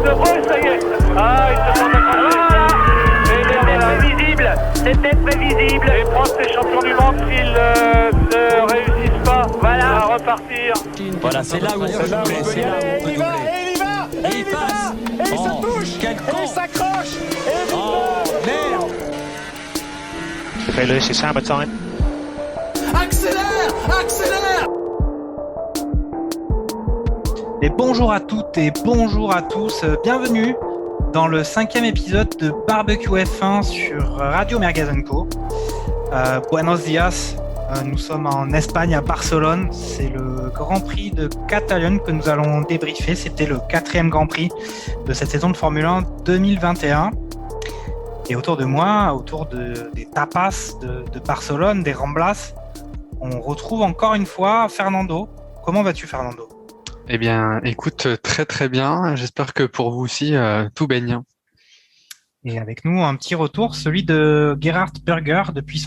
Oh, ça y est. Ah, il se prend voilà. C'était prévisible. Les Français champions du monde, s'ils ne réussissent pas, voilà, à repartir. Voilà, c'est là où on peut doubler. C'est là où on peut doubler. Et il y va. Et il passe. Et il se touche. Quel con. Et il s'accroche. Et Merde. Okay, Lewis, it's hammer time. accélère. Et bonjour à toutes et bonjour à tous, bienvenue dans le 5e épisode de Barbecue F1 sur Radio Merguez&Co. Buenos dias, nous sommes en Espagne à Barcelone, c'est le Grand Prix de Catalogne que nous allons débriefer, c'était le 4e Grand Prix de cette saison de Formule 1 2021. Et autour de moi, des tapas de Barcelone, des Ramblas, on retrouve encore une fois Fernando. Comment vas-tu, Fernando ? Eh bien, écoute, très très bien. J'espère que pour vous aussi, tout baigne. Et avec nous, un petit retour, celui de Gerhard Berger depuis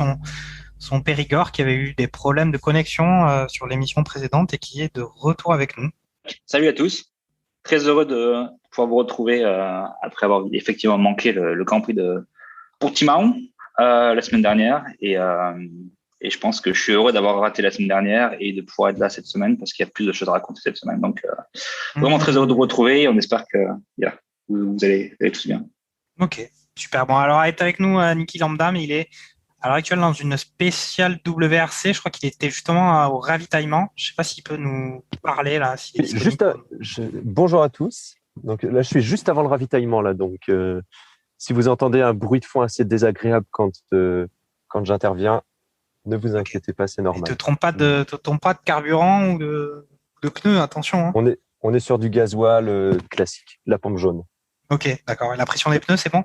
son Périgord qui avait eu des problèmes de connexion sur l'émission précédente et qui est de retour avec nous. Salut à tous. Très heureux de pouvoir vous retrouver après avoir effectivement manqué le Grand Prix de Portimão la semaine dernière. Et je pense que je suis heureux d'avoir raté la semaine dernière et de pouvoir être là cette semaine parce qu'il y a plus de choses à raconter cette semaine. Donc, vraiment très heureux de vous retrouver et on espère que vous allez tous bien. Ok, super. Bon, alors, est avec nous Niki Lambda, mais il est à l'heure actuelle dans une spéciale WRC. Je crois qu'il était justement au ravitaillement. Je ne sais pas s'il peut nous parler là. Bonjour à tous. Donc là, je suis juste avant le ravitaillement là. Donc, si vous entendez un bruit de fond assez désagréable quand j'interviens, ne vous inquiétez pas, c'est normal. Ne te trompe pas de carburant ou de pneus, attention. Hein. On est sur du gasoil classique, la pompe jaune. Ok, d'accord. Et la pression des pneus, c'est bon ?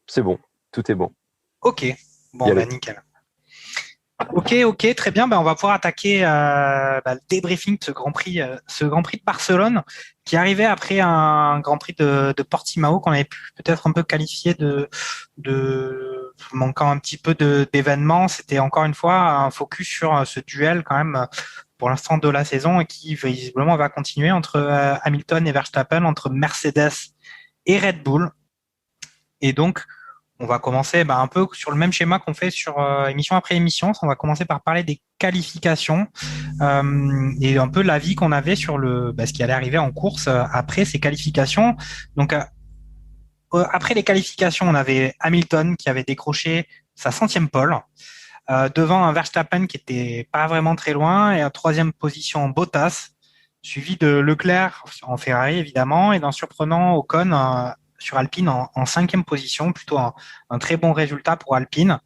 C'est bon, tout est bon. Ok, bon, nickel. Ok, très bien. On va pouvoir attaquer le débriefing de ce Grand Prix de Barcelone qui arrivait après un Grand Prix de Portimão qu'on avait pu peut-être un peu qualifier de manquant un petit peu d'événements. C'était encore une fois un focus sur ce duel quand même pour l'instant de la saison et qui visiblement va continuer entre Hamilton et Verstappen, entre Mercedes et Red Bull. Et donc, on va commencer un peu sur le même schéma qu'on fait sur émission après émission. On va commencer par parler des qualifications et un peu l'avis qu'on avait sur ce qui allait arriver en course après ces qualifications. Donc, après les qualifications, on avait Hamilton qui avait décroché sa 100e pole devant un Verstappen qui était pas vraiment très loin et en 3e position Bottas, suivi de Leclerc en Ferrari évidemment et d'un surprenant Ocon sur Alpine en 5e position, plutôt un très bon résultat pour Alpine.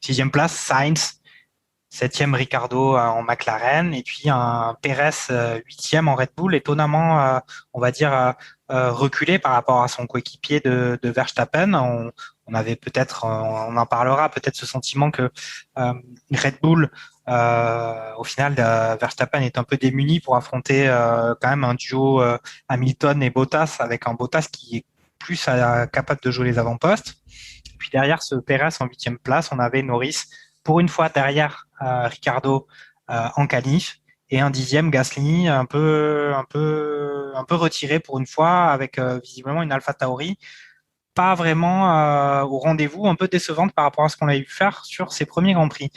6e place, Sainz. 7e, Ricciardo en McLaren. Et puis un Pérez 8e en Red Bull, étonnamment, on va dire, reculé par rapport à son coéquipier de Verstappen. On avait peut-être, on en parlera, peut-être ce sentiment que Red Bull, au final, Verstappen est un peu démuni pour affronter quand même un duo Hamilton et Bottas, avec un Bottas qui est plus capable de jouer les avant-postes. Puis derrière ce Pérez en 8e place, on avait Norris pour une fois derrière Ricciardo en qualif et un 10e Gasly un peu retiré pour une fois avec visiblement une AlphaTauri pas vraiment au rendez-vous, un peu décevante par rapport à ce qu'on a eu faire sur ses premiers Grands Prix.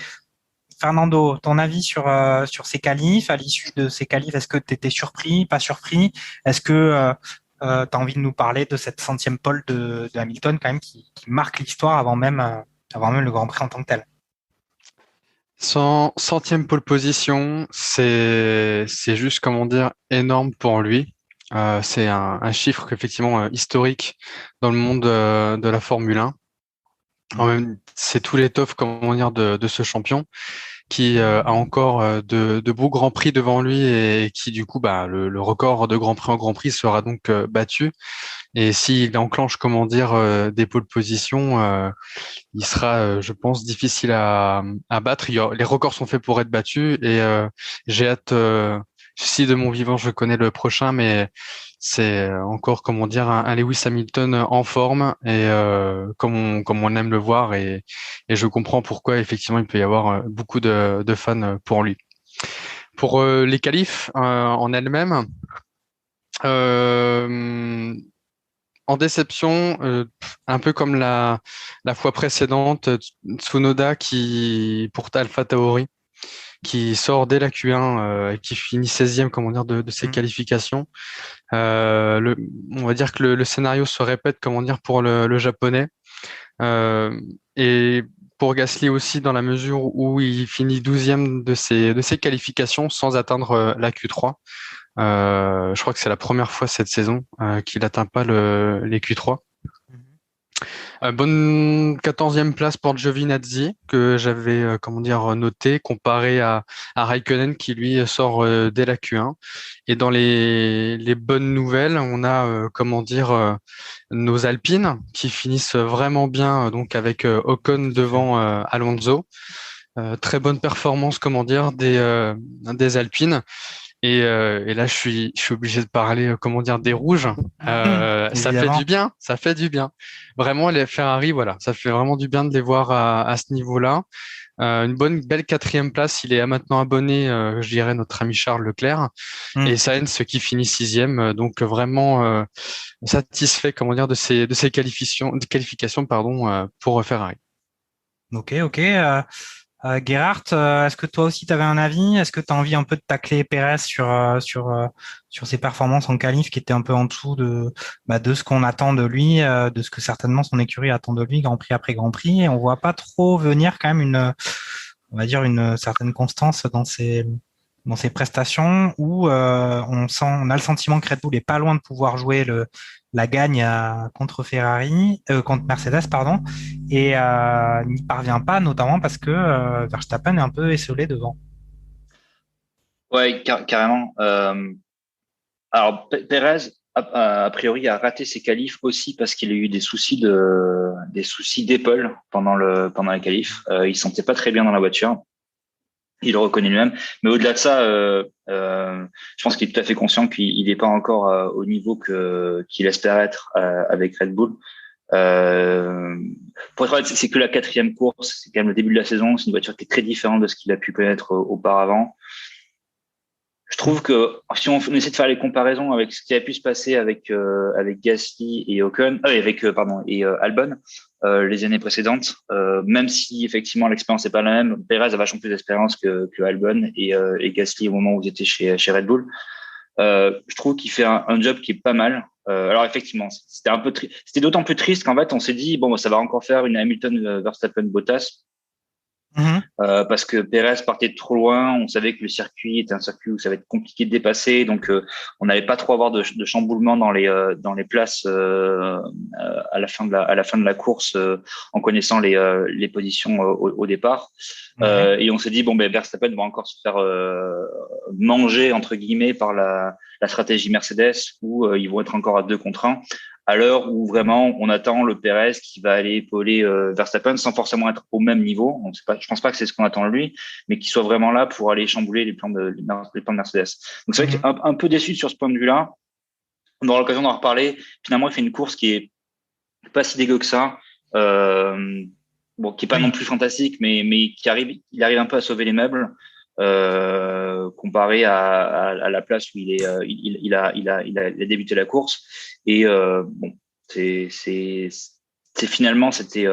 Fernando, ton avis sur ces qualifs, à l'issue de ces qualifs, est-ce que tu étais surpris, pas surpris ? Est-ce que tu as envie de nous parler de cette 100e pole de Hamilton quand même qui marque l'histoire avant même le Grand Prix en tant que tel. 100e pole position, c'est juste, comment dire, énorme pour lui. C'est un chiffre effectivement historique dans le monde de la Formule 1. C'est tout l'étoffe, comment dire, de ce champion qui a encore de beaux grands prix devant lui et qui du coup le record de grand prix en grand prix sera donc battu. Et s'il enclenche, comment dire, des pôles positions, il sera, je pense, difficile à battre. Les records sont faits pour être battus et j'ai hâte. Si de mon vivant je connais le prochain, mais c'est encore, comment dire, un Lewis Hamilton en forme et comme on aime le voir et je comprends pourquoi effectivement il peut y avoir beaucoup de fans pour lui. Pour les qualifs en elles-mêmes, en déception, un peu comme la fois précédente, Tsunoda pour AlphaTauri, qui sort dès la Q1 et qui finit 16e, comment dire, de ses qualifications. On va dire que le scénario se répète, comment dire, pour le japonais. Et pour Gasly aussi, dans la mesure où il finit 12e de ses qualifications sans atteindre la Q3. Je crois que c'est la première fois cette saison qu'il n'atteint pas les Q3. Bonne 14e place pour Giovinazzi, que j'avais noté, comparé à Raikkonen qui lui sort dès la Q1. Et dans les bonnes nouvelles, on a nos Alpines qui finissent vraiment bien, donc avec Ocon devant Alonso. Très bonne performance des Alpines. Et là, je suis obligé de parler, des rouges. Ça fait du bien. Vraiment, les Ferrari, voilà, ça fait vraiment du bien de les voir à ce niveau-là. Une belle 4e place. Il est maintenant abonné, je dirais, notre ami Charles Leclerc. Et Sainz qui finit 6e. Donc vraiment satisfait, de ses qualifications, pour Ferrari. Ok. Gerhard, est-ce que toi aussi tu avais un avis? Est-ce que tu as envie un peu de tacler Pérez sur ses performances en qualif qui étaient un peu en dessous de ce qu'on attend de lui, de ce que certainement son écurie attend de lui, Grand Prix après Grand Prix, et on voit pas trop venir quand même une certaine constance dans ses prestations où on a le sentiment que Red Bull est pas loin de pouvoir jouer la gagne contre Mercedes, pardon, et n'y parvient pas, notamment parce que Verstappen est un peu esselé devant. Ouais, carrément. Alors, Pérez, a priori, a raté ses qualifs aussi parce qu'il a eu des soucis d'épaule pendant la qualif. Il se sentait pas très bien dans la voiture. Il le reconnaît lui-même. Mais au-delà de ça, je pense qu'il est tout à fait conscient qu'il n'est pas encore au niveau qu'il espère être avec Red Bull. Pour être honnête, c'est que la 4e course, c'est quand même le début de la saison. C'est une voiture qui est très différente de ce qu'il a pu connaître auparavant. Je trouve que si on essaie de faire les comparaisons avec ce qui a pu se passer avec Gasly et Ocon, Albon les années précédentes, même si effectivement l'expérience n'est pas la même, Pérez a vachement plus d'expérience que Albon et Gasly au moment où ils étaient chez Red Bull. Je trouve qu'il fait un job qui est pas mal. Alors effectivement, c'était d'autant plus triste qu'en fait on s'est dit ça va encore faire une Hamilton Verstappen Bottas. Parce que Pérez partait de trop loin, on savait que le circuit était un circuit où ça va être compliqué de dépasser, donc on n'allait pas trop avoir de chamboulement dans les places à la fin de la course en connaissant les positions au départ. Et on s'est dit Verstappen va encore se faire manger entre guillemets par la stratégie Mercedes où ils vont être encore à 2 contre 1. À l'heure où vraiment on attend le Pérez qui va aller épauler Verstappen sans forcément être au même niveau. Je pense pas que c'est ce qu'on attend de lui, mais qu'il soit vraiment là pour aller chambouler les plans de Mercedes. Donc c'est vrai qu'il est un peu déçu sur ce point de vue-là. On aura l'occasion d'en reparler. Finalement, il fait une course qui est pas si dégueu que ça. Qui est pas non plus fantastique, mais il arrive un peu à sauver les meubles. Comparé à la place où il a débuté la course et finalement c'était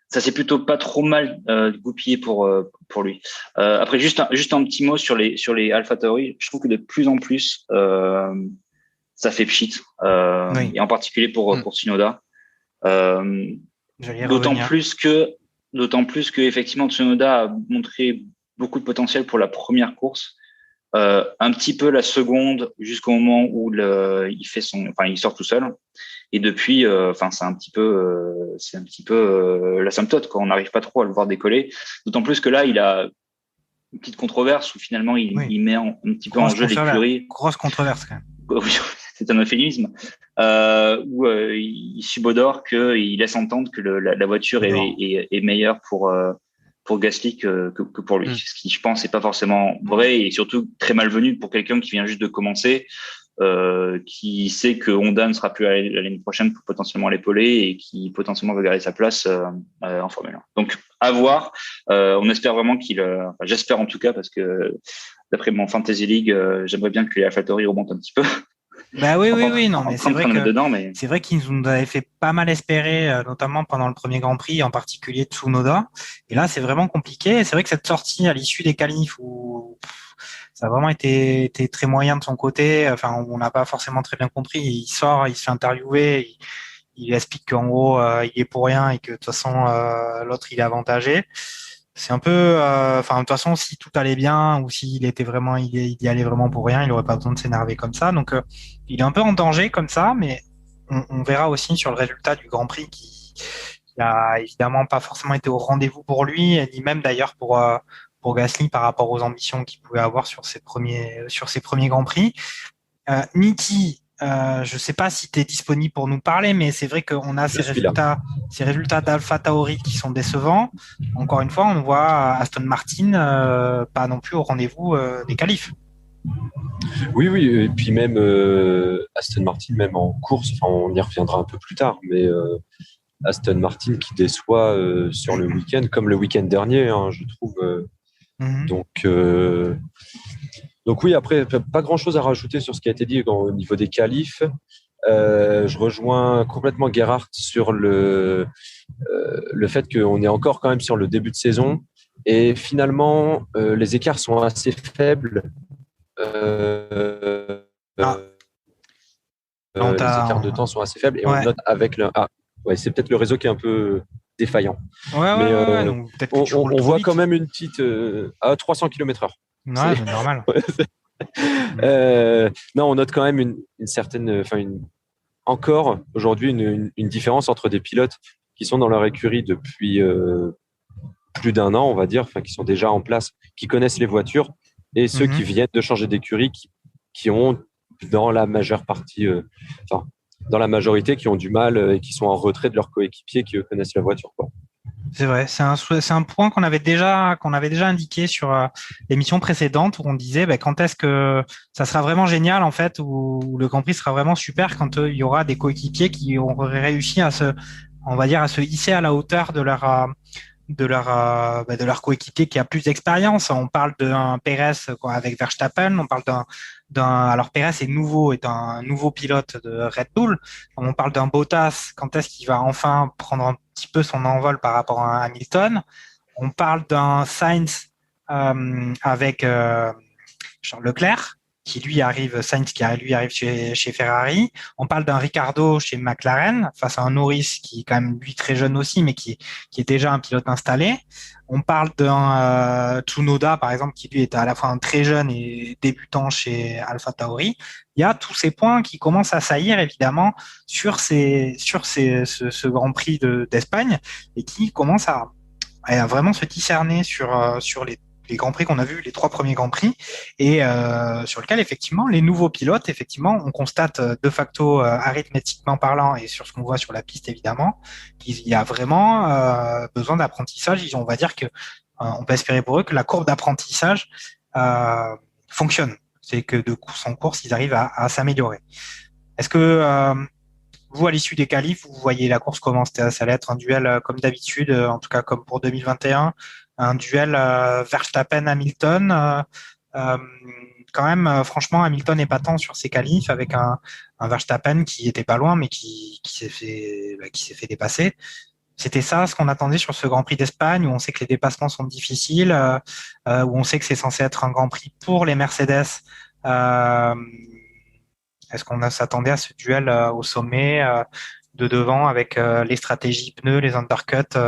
ça s'est plutôt pas trop mal goupillé pour lui. Après juste un petit mot sur les AlphaTauri, je trouve que de plus en plus ça fait pchit et en particulier pour Tsunoda. D'autant plus que effectivement Tsunoda a montré beaucoup de potentiel pour la première course, un petit peu la seconde jusqu'au moment où il sort tout seul. Et depuis, c'est un petit peu l'asymptote, quoi. On n'arrive pas trop à le voir décoller. D'autant plus que là, il a une petite controverse où finalement il met un petit peu en jeu l'écurie. Grosse controverse quand même. C'est un euphémisme, où il subodore qu'il laisse entendre que la voiture est meilleure pour Gasly que pour lui. Ce qui, je pense, n'est pas forcément vrai et surtout très malvenu pour quelqu'un qui vient juste de commencer, qui sait que Honda ne sera plus l'année prochaine pour potentiellement l'épauler et qui potentiellement va garder sa place en Formule 1. Donc, à voir. On espère vraiment j'espère en tout cas, parce que d'après mon Fantasy League, j'aimerais bien que les AlphaTauri remontent un petit peu. Bah oui, non, mais c'est vrai que dedans, mais c'est vrai qu'ils nous avaient fait pas mal espérer, notamment pendant le premier Grand Prix, en particulier Tsunoda. Et là, c'est vraiment compliqué. Et c'est vrai que cette sortie à l'issue des qualifs où ça a vraiment été très moyen de son côté. Enfin, on n'a pas forcément très bien compris. Il sort, il se fait interviewer, il explique qu'en gros, il est pour rien et que de toute façon, l'autre il est avantagé. C'est un peu, enfin, de toute façon, si tout allait bien ou s'il était vraiment, il y allait vraiment pour rien, il aurait pas besoin de s'énerver comme ça. Donc, il est un peu en danger comme ça, mais on verra aussi sur le résultat du Grand Prix qui a évidemment pas forcément été au rendez-vous pour lui, ni même d'ailleurs pour Gasly par rapport aux ambitions qu'il pouvait avoir sur ses premiers Grands Prix. Niki, je sais pas si tu es disponible pour nous parler, mais c'est vrai qu'on a ces résultats d'Alpha Tauri qui sont décevants. Encore une fois, on voit Aston Martin pas non plus au rendez-vous des qualifs. Oui, et puis même Aston Martin, même en course, enfin, on y reviendra un peu plus tard, mais Aston Martin qui déçoit sur le week-end, comme le week-end dernier, hein, je trouve. Donc oui, après, pas grand-chose à rajouter sur ce qui a été dit au niveau des qualifs. Je rejoins complètement Gerhardt sur le fait qu'on est encore quand même sur le début de saison et finalement les écarts sont assez faibles. Les écarts de temps sont assez faibles et on note avec c'est peut-être le réseau qui est un peu défaillant. Donc peut-être que on voit quand même une petite à 300 km/h. Ouais, c'est normal. Non, on note quand même une certaine, encore aujourd'hui une différence entre des pilotes qui sont dans leur écurie depuis plus d'1 an, on va dire, qui sont déjà en place, qui connaissent les voitures, et ceux qui viennent de changer d'écurie, qui ont dans la majeure partie, dans la majorité, qui ont du mal et qui sont en retrait de leurs coéquipiers qui eux connaissent la voiture, quoi. C'est vrai, c'est un point qu'on avait déjà indiqué sur l'émission précédente où on disait quand est-ce que ça sera vraiment génial en fait, où le Grand Prix sera vraiment super quand il y aura des coéquipiers qui auraient réussi à se hisser à la hauteur de leur coéquipier qui a plus d'expérience. On parle d'un Pérez avec Verstappen, on parle alors Pérez est un nouveau pilote de Red Bull. On parle d'un Bottas, quand est-ce qu'il va enfin prendre un petit peu son envol par rapport à Hamilton. On parle d'un Sainz avec Charles Leclerc, Sainz qui arrive chez Ferrari. On parle d'un Ricciardo chez McLaren face à un Norris qui est quand même lui très jeune aussi, mais qui est déjà un pilote installé. On parle d'un Tsunoda par exemple qui lui est à la fois un très jeune et débutant chez Alpha Tauri. Il y a tous ces points qui commencent à saillir évidemment sur ce Grand Prix d'Espagne et qui commencent à vraiment se discerner sur les Grands Prix qu'on a vus, les 3 premiers Grands Prix, et sur lequel effectivement les nouveaux pilotes, effectivement, on constate de facto arithmétiquement parlant et sur ce qu'on voit sur la piste évidemment, qu'il y a vraiment besoin d'apprentissage. On va dire que on peut espérer pour eux que la courbe d'apprentissage fonctionne. C'est que de course en course, ils arrivent à s'améliorer. Est-ce que vous, à l'issue des qualifs, vous voyez la course comment? Ça allait être un duel comme d'habitude, en tout cas comme pour 2021, un duel Verstappen-Hamilton. Quand même, franchement, Hamilton est pas tant sur ses qualifs avec un Verstappen qui était pas loin, mais qui s'est fait dépasser. C'était ça ce qu'on attendait sur ce Grand Prix d'Espagne, où on sait que les dépassements sont difficiles, où on sait que c'est censé être un Grand Prix pour les Mercedes. Est-ce qu'on s'attendait à ce duel au sommet de devant avec les stratégies pneus, les undercuts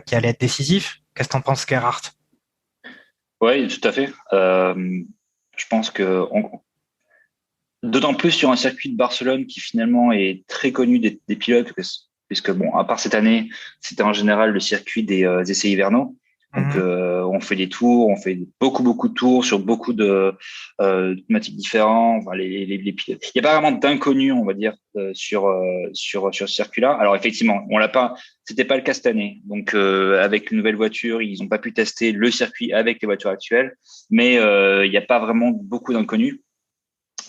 qui allaient être décisifs? Qu'est-ce que t'en penses, Gerhardt? Oui, tout à fait. Je pense que d'autant plus sur un circuit de Barcelone qui finalement est très connu des pilotes, puisque bon, à part cette année, c'était en général le circuit des essais hivernaux. Donc, on fait des tours, on fait beaucoup de tours sur beaucoup de thématiques différentes. Enfin, les pilotes. Il n'y a pas vraiment d'inconnus, on va dire, sur ce circuit-là. Alors, effectivement, c'était pas le cas cette année. Donc, avec une nouvelle voiture, ils n'ont pas pu tester le circuit avec les voitures actuelles. Mais il n'y a pas vraiment beaucoup d'inconnus.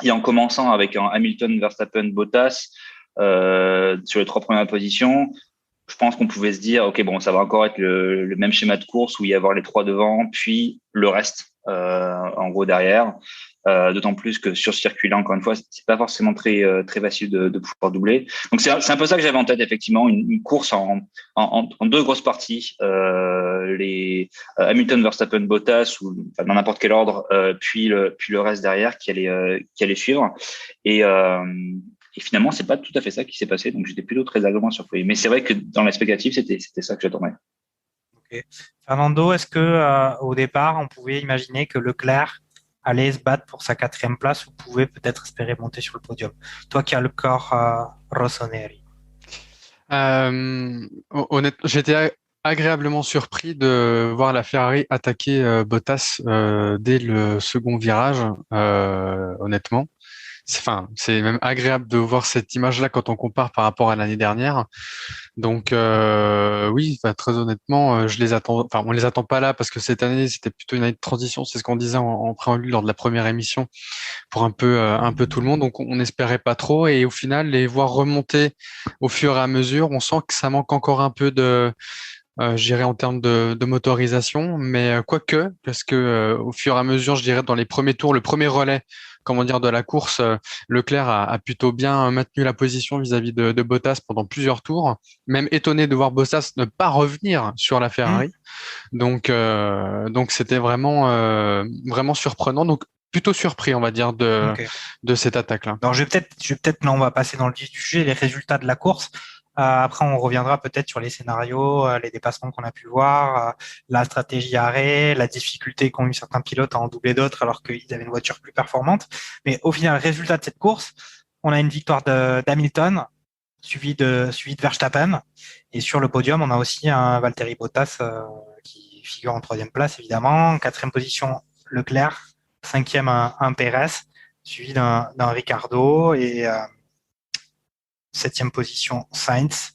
Et en commençant avec un Hamilton, Verstappen, Bottas sur les 3 premières positions, je pense qu'on pouvait se dire, OK, bon, ça va encore être le même schéma de course où il y avoir les 3 devant, puis le reste, en gros, derrière. D'autant plus que sur ce circuit-là, encore une fois, c'est pas forcément très facile de pouvoir doubler. Donc c'est un peu ça que j'avais en tête, effectivement, une course en deux grosses parties, les Hamilton, Verstappen, Bottas, ou enfin, dans n'importe quel ordre, puis le reste derrière qui allait suivre. Et finalement, c'est pas tout à fait ça qui s'est passé. Donc j'étais plutôt très agréablement surpris. Mais c'est vrai que dans l'expectative, c'était ça que j'attendais. Ok. Fernando, est-ce que au départ, on pouvait imaginer que Leclerc allait se battre pour sa 4e place ou pouvait peut-être espérer monter sur le podium? Toi qui as le corps rossoneri. Honnêtement, j'étais agréablement surpris de voir la Ferrari attaquer Bottas dès le second virage, honnêtement. C'est même agréable de voir cette image-là quand on compare par rapport à l'année dernière. Donc oui, très honnêtement, je les attends. Enfin, on les attend pas là parce que cette année c'était plutôt une année de transition. C'est ce qu'on disait en préambule lors de la première émission pour un peu tout le monde. Donc on n'espérait pas trop et au final les voir remonter au fur et à mesure, on sent que ça manque encore un peu de je dirais en termes de motorisation, mais quoique, parce que au fur et à mesure, je dirais dans les premiers tours, le premier relais, comment dire, de la course, Leclerc a plutôt bien maintenu la position vis-à-vis de Bottas pendant plusieurs tours, même étonné de voir Bottas ne pas revenir sur la Ferrari. Donc c'était vraiment surprenant. Donc plutôt surpris, on va dire, de cette attaque-là. Alors là, on va passer dans le vif du sujet, les résultats de la course. Après, on reviendra peut-être sur les scénarios, les dépassements qu'on a pu voir, la stratégie arrêt, la difficulté qu'ont eu certains pilotes à en doubler d'autres alors qu'ils avaient une voiture plus performante. Mais au final, résultat de cette course, on a une victoire d'Hamilton, suivi de Verstappen. Et sur le podium, on a aussi un Valtteri Bottas qui figure en 3e place, évidemment. 4e position, Leclerc. 5e, un Pérez, suivi d'un Ricciardo. Et 7e position, Sainz,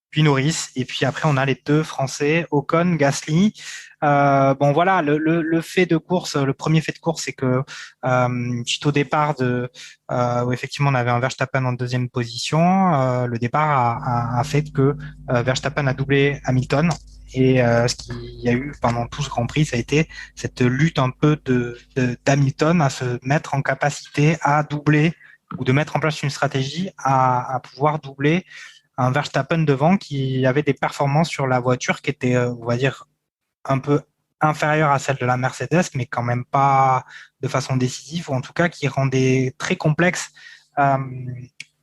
puis Norris. Et puis après, on a les 2 Français, Ocon, Gasly. Bon, voilà, le fait de course, le premier fait de course, c'est que suite au départ où effectivement on avait un Verstappen en 2e position, le départ a fait que Verstappen a doublé Hamilton. Et ce qu'il y a eu pendant tout ce Grand Prix, ça a été cette lutte un peu d'Hamilton à se mettre en capacité à doubler ou de mettre en place une stratégie à pouvoir doubler un Verstappen devant qui avait des performances sur la voiture qui étaient, on va dire, un peu inférieures à celles de la Mercedes, mais quand même pas de façon décisive, ou en tout cas qui rendait très complexe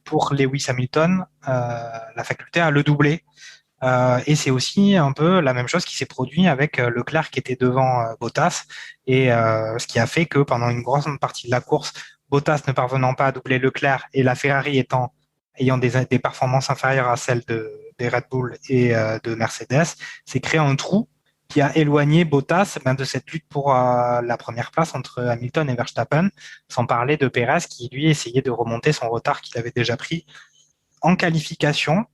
pour Lewis Hamilton la faculté à le doubler. Et c'est aussi un peu la même chose qui s'est produit avec Leclerc qui était devant Bottas, et ce qui a fait que pendant une grande partie de la course, Bottas ne parvenant pas à doubler Leclerc et la Ferrari ayant des performances inférieures à celles des Red Bull et de Mercedes, s'est créé un trou qui a éloigné Bottas de cette lutte pour la première place entre Hamilton et Verstappen, sans parler de Pérez qui, lui, essayait de remonter son retard qu'il avait déjà pris en qualification.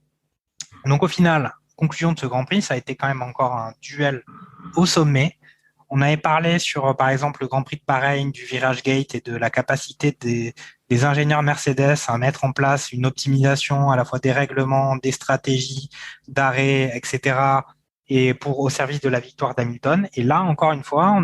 Donc au final, conclusion de ce Grand Prix, ça a été quand même encore un duel au sommet. On avait parlé sur, par exemple, le Grand Prix de Bahreïn, du virage gate et de la capacité des ingénieurs Mercedes à mettre en place une optimisation à la fois des règlements, des stratégies d'arrêt, etc. et au service de la victoire d'Hamilton. Et là, encore une fois, en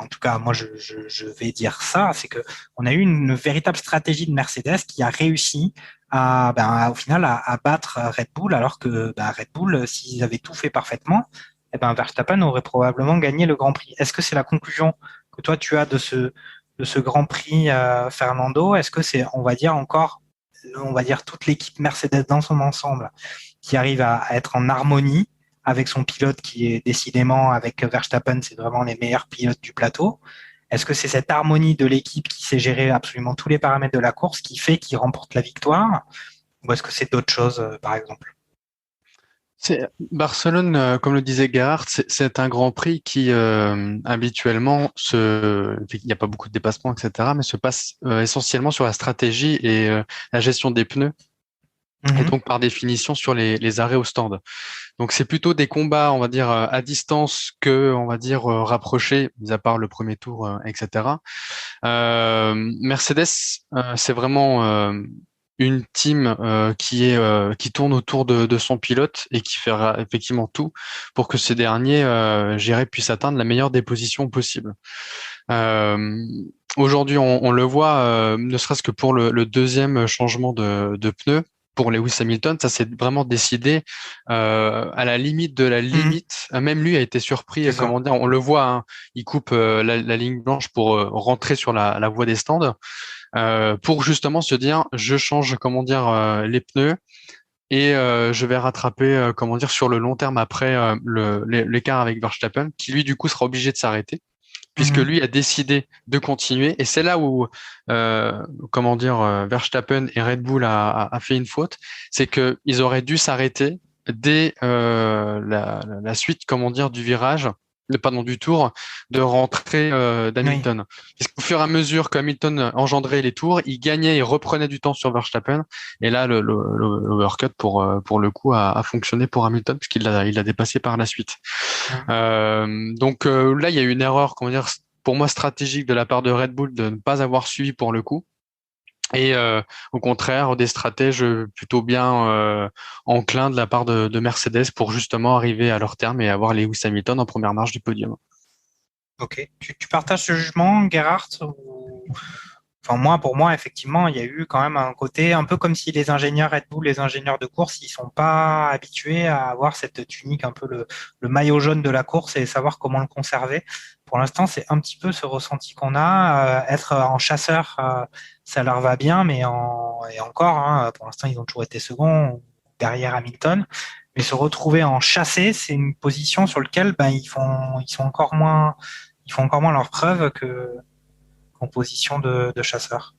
tout cas, moi, je vais dire ça, c'est que on a eu une véritable stratégie de Mercedes qui a réussi au final, à battre Red Bull, alors que Red Bull, s'ils avaient tout fait parfaitement, Verstappen aurait probablement gagné le Grand Prix. Est-ce que c'est la conclusion que toi tu as de ce Grand Prix, Fernando? Est-ce que c'est, on va dire toute l'équipe Mercedes dans son ensemble qui arrive à être en harmonie avec son pilote qui est décidément, avec Verstappen, c'est vraiment les meilleurs pilotes du plateau? Est-ce que c'est cette harmonie de l'équipe qui sait gérer absolument tous les paramètres de la course qui fait qu'il remporte la victoire? Ou est-ce que c'est d'autres choses, par exemple? Barcelone, comme le disait Gerhard, c'est un Grand Prix qui habituellement il n'y a pas beaucoup de dépassements, etc., mais se passe essentiellement sur la stratégie et la gestion des pneus, et donc par définition sur les arrêts au stand. Donc c'est plutôt des combats, on va dire, à distance que, on va dire, rapprochés, mis à part le premier tour, etc. Mercedes, c'est vraiment une team qui tourne autour de son pilote et qui fera effectivement tout pour que ce dernier, puisse atteindre la meilleure des positions possibles. Aujourd'hui, on le voit, ne serait-ce que pour le deuxième changement de pneu pour Lewis Hamilton, ça s'est vraiment décidé à la limite de la limite. Même lui a été surpris. Comment dire, on le voit, hein, il coupe la ligne blanche pour rentrer sur la voie des stands pour justement se dire, je change, comment dire, les pneus. Et je vais rattraper, comment dire, sur le long terme après l'écart avec Verstappen, qui lui du coup sera obligé de s'arrêter, puisque lui a décidé de continuer. Et c'est là où, comment dire, Verstappen et Red Bull a fait une faute, c'est que ils auraient dû s'arrêter dès la suite, comment dire, du virage. Pardon, du tour de rentrée d'Hamilton. Parce qu'au fur et à mesure qu'Hamilton engendrait les tours, il gagnait et reprenait du temps sur Verstappen. Et là, l'overcut pour le coup a fonctionné pour Hamilton puisqu'il l'a dépassé par la suite. Donc là, il y a eu une erreur, comment dire, pour moi stratégique de la part de Red Bull de ne pas avoir suivi pour le coup. Et au contraire, des stratèges plutôt bien enclins de la part de Mercedes pour justement arriver à leur terme et avoir Lewis Hamilton en première marche du podium. Ok. Tu partages ce jugement, Gerhardt ou... Enfin, pour moi, effectivement, il y a eu quand même un côté un peu comme si les ingénieurs Red Bull, les ingénieurs de course, ils sont pas habitués à avoir cette tunique, un peu le maillot jaune de la course et savoir comment le conserver. Pour l'instant, c'est un petit peu ce ressenti qu'on a. Être en chasseur, ça leur va bien, mais et encore, hein, pour l'instant, ils ont toujours été seconds derrière Hamilton. Mais se retrouver en chassé, c'est une position sur laquelle ils font encore moins leurs preuves en position de chasseur.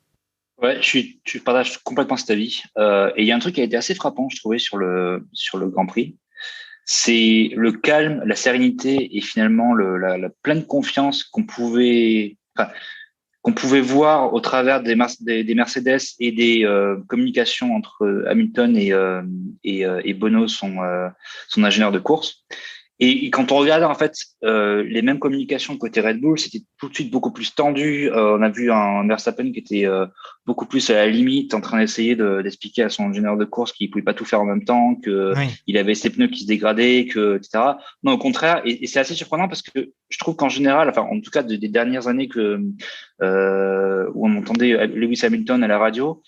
Ouais, je partage complètement cet avis. Et il y a un truc qui a été assez frappant, je trouvais, sur le Grand Prix. C'est le calme, la sérénité et finalement la pleine confiance qu'on pouvait voir au travers des Mercedes et des communications entre Hamilton et Bono, son ingénieur de course. Et quand on regarde en fait les mêmes communications côté Red Bull, c'était tout de suite beaucoup plus tendu. On a vu un Verstappen qui était beaucoup plus à la limite, en train d'essayer d'expliquer à son ingénieur de course qu'il pouvait pas tout faire en même temps, que il avait ses pneus qui se dégradaient, etc. Non, au contraire, et c'est assez surprenant parce que je trouve qu'en général, enfin en tout cas des dernières années où on entendait Lewis Hamilton à la radio,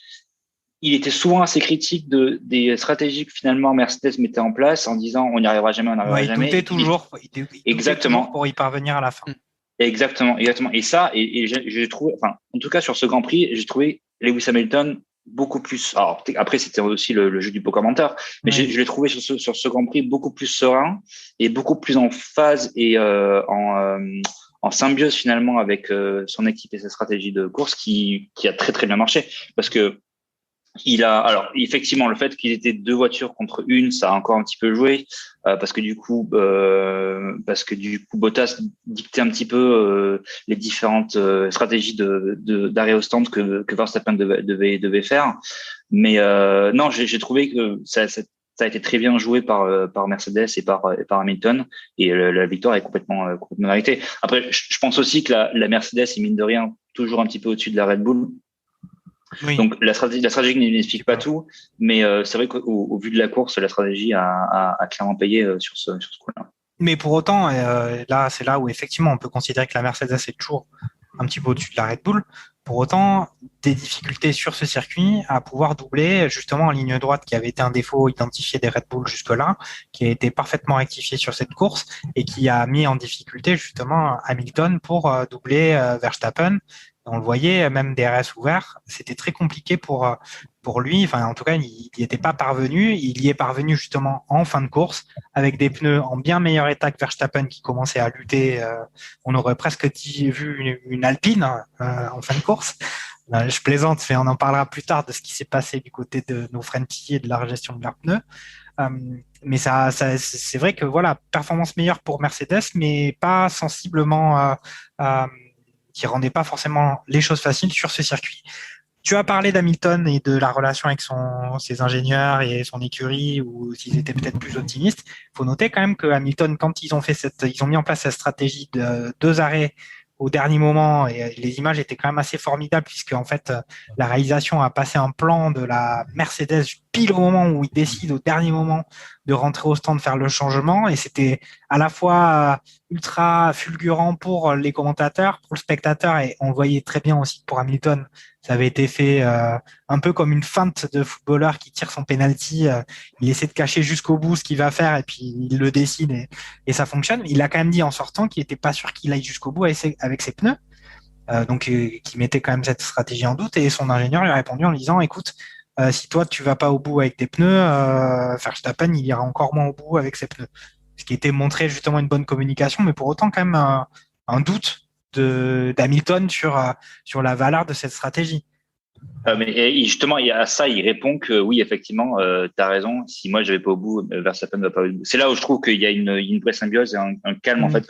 il était souvent assez critique des stratégies que finalement Mercedes mettait en place en disant on n'y arrivera jamais, on n'y arrivera jamais. Il doutait toujours pour y parvenir à la fin. Exactement. Et ça, et j'ai trouvé, enfin, en tout cas sur ce Grand Prix, j'ai trouvé Lewis Hamilton beaucoup plus. Alors après c'était aussi le jeu du beau commentaire, mais je l'ai trouvé sur ce Grand Prix beaucoup plus serein et beaucoup plus en phase et en symbiose finalement avec son équipe et sa stratégie de course qui a très très bien marché parce que alors effectivement le fait qu'il était deux voitures contre une, ça a encore un petit peu joué parce que du coup Bottas dictait un petit peu les différentes stratégies d'arrêt au stand que Verstappen devait faire. Mais non, j'ai trouvé que ça a été très bien joué par Mercedes et par Hamilton et la victoire est complètement méritée. Après, je pense aussi que la Mercedes est mine de rien toujours un petit peu au-dessus de la Red Bull. Oui. Donc la stratégie n'explique pas tout, mais c'est vrai qu'au vu de la course, la stratégie a clairement payé sur ce coup-là. Mais pour autant, là c'est là où effectivement on peut considérer que la Mercedes est toujours un petit peu au-dessus de la Red Bull. Pour autant, des difficultés sur ce circuit à pouvoir doubler justement en ligne droite qui avait été un défaut identifié des Red Bull jusque-là, qui a été parfaitement rectifié sur cette course et qui a mis en difficulté justement Hamilton pour doubler Verstappen. On le voyait, même DRS ouvert, c'était très compliqué pour lui. Enfin, en tout cas, il n'y était pas parvenu. Il y est parvenu justement en fin de course avec des pneus en bien meilleur état que Verstappen qui commençait à lutter. On aurait presque vu une Alpine en fin de course. Je plaisante, mais on en parlera plus tard de ce qui s'est passé du côté de nos Frenchies et de la gestion de leurs pneus. Mais ça, c'est vrai que voilà, performance meilleure pour Mercedes, mais pas sensiblement. Qui rendait pas forcément les choses faciles sur ce circuit. Tu as parlé d'Hamilton et de la relation avec ses ingénieurs et son écurie, ou s'ils étaient peut-être plus optimistes. Il faut noter quand même que Hamilton, quand ils ont mis en place cette stratégie de 2 arrêts au dernier moment, et les images étaient quand même assez formidables, puisque en fait, la réalisation a passé un plan de la Mercedes pile au moment où il décide au dernier moment de rentrer au stand, faire le changement, et c'était à la fois ultra fulgurant pour les commentateurs, pour le spectateur, et on le voyait très bien aussi pour Hamilton. Ça avait été fait un peu comme une feinte de footballeur qui tire son penalty. Il essaie de cacher jusqu'au bout ce qu'il va faire et puis il le décide et ça fonctionne. Il a quand même dit en sortant qu'il n'était pas sûr qu'il aille jusqu'au bout avec ses pneus, donc qui mettait quand même cette stratégie en doute. Et son ingénieur lui a répondu en lui disant, écoute, si toi tu vas pas au bout avec tes pneus, Verstappen il ira encore moins au bout avec ses pneus. Ce qui était montré justement une bonne communication, mais pour autant quand même un doute d'Hamilton sur la valeur de cette stratégie. Mais justement, à ça, il répond que oui, effectivement, tu as raison. Si moi, je vais pas au bout, Verstappen ne va pas au bout. C'est là où je trouve qu'il y a une vraie symbiose et un calme, en fait,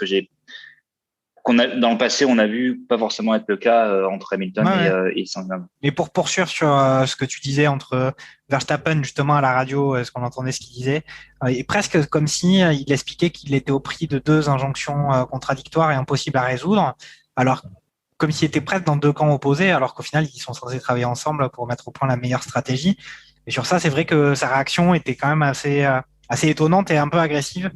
dans le passé, on a vu pas forcément être le cas entre Hamilton et Sandberg. Mais pour poursuivre sur ce que tu disais entre Verstappen, justement, à la radio, ce qu'on entendait ce qu'il disait, et presque comme si il expliquait qu'il était au prix de deux injonctions contradictoires et impossibles à résoudre, alors comme s'il était presque dans deux camps opposés, alors qu'au final, ils sont censés travailler ensemble pour mettre au point la meilleure stratégie. Et sur ça, c'est vrai que sa réaction était quand même assez étonnante et un peu agressive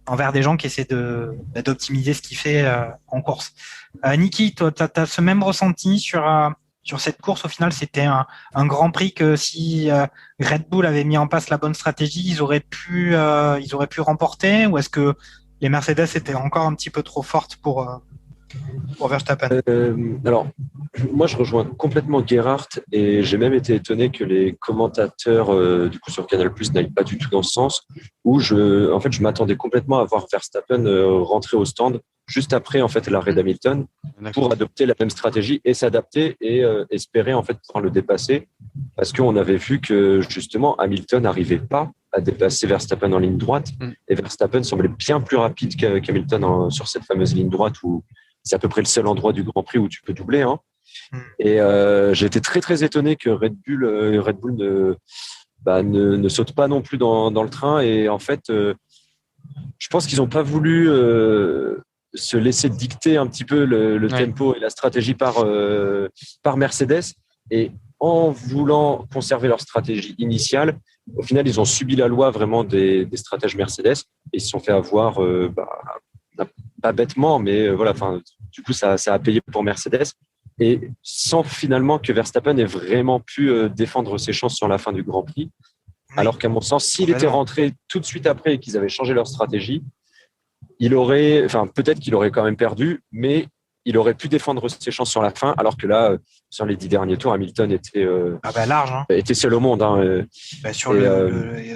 envers des gens qui essaient d'optimiser ce qu'il fait en course. Niki, toi, tu as ce même ressenti sur cette course. Au final, c'était un Grand Prix que si Red Bull avait mis en place la bonne stratégie, ils auraient pu remporter, ou est-ce que les Mercedes étaient encore un petit peu trop fortes pour Verstappen? Alors, moi, je rejoins complètement Gerhardt et j'ai même été étonné que les commentateurs du coup sur Canal+ n'aillent pas du tout dans ce sens, où je m'attendais complètement à voir Verstappen rentrer au stand juste après en fait l'arrêt d'Hamilton pour adopter la même stratégie et s'adapter et espérer en fait pouvoir le dépasser, parce qu'on avait vu que justement Hamilton n'arrivait pas à dépasser Verstappen en ligne droite et Verstappen semblait bien plus rapide qu'Hamilton sur cette fameuse ligne droite où c'est à peu près le seul endroit du Grand Prix où tu peux doubler. Et j'ai été très très étonné que Red Bull ne saute pas non plus dans le train. Et en fait, je pense qu'ils n'ont pas voulu se laisser dicter un petit peu le tempo et la stratégie par Mercedes. Et en voulant conserver leur stratégie initiale, au final, ils ont subi la loi vraiment des stratèges Mercedes et ils se sont fait avoir, pas bêtement, mais voilà. Enfin, du coup, ça a payé pour Mercedes. Et sans finalement que Verstappen ait vraiment pu défendre ses chances sur la fin du Grand Prix. Alors qu'à mon sens, s'il était rentré tout de suite après et qu'ils avaient changé leur stratégie, peut-être qu'il aurait quand même perdu, mais il aurait pu défendre ses chances sur la fin. Alors que là, sur les 10 derniers tours, Hamilton était large, était seul au monde.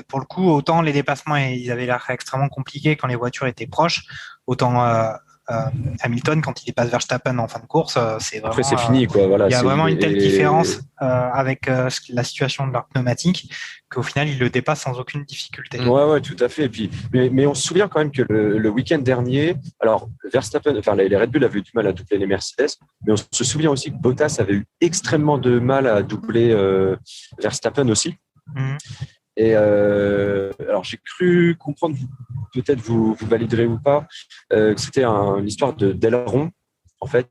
Pour le coup, autant les dépassements, ils avaient l'air extrêmement compliqués quand les voitures étaient proches, autant Hamilton, quand il dépasse Verstappen en fin de course, c'est vraiment. Après, c'est fini, quoi. Voilà, il y a vraiment une telle différence avec la situation de leur pneumatique qu'au final, il le dépasse sans aucune difficulté. Ouais, tout à fait. Et puis, mais on se souvient quand même que le week-end dernier, alors Verstappen, les Red Bull avaient eu du mal à doubler les Mercedes, mais on se souvient aussi que Bottas avait eu extrêmement de mal à doubler Verstappen aussi. Et alors j'ai cru comprendre, peut-être vous validerez ou pas, que c'était une histoire d'aileron en fait,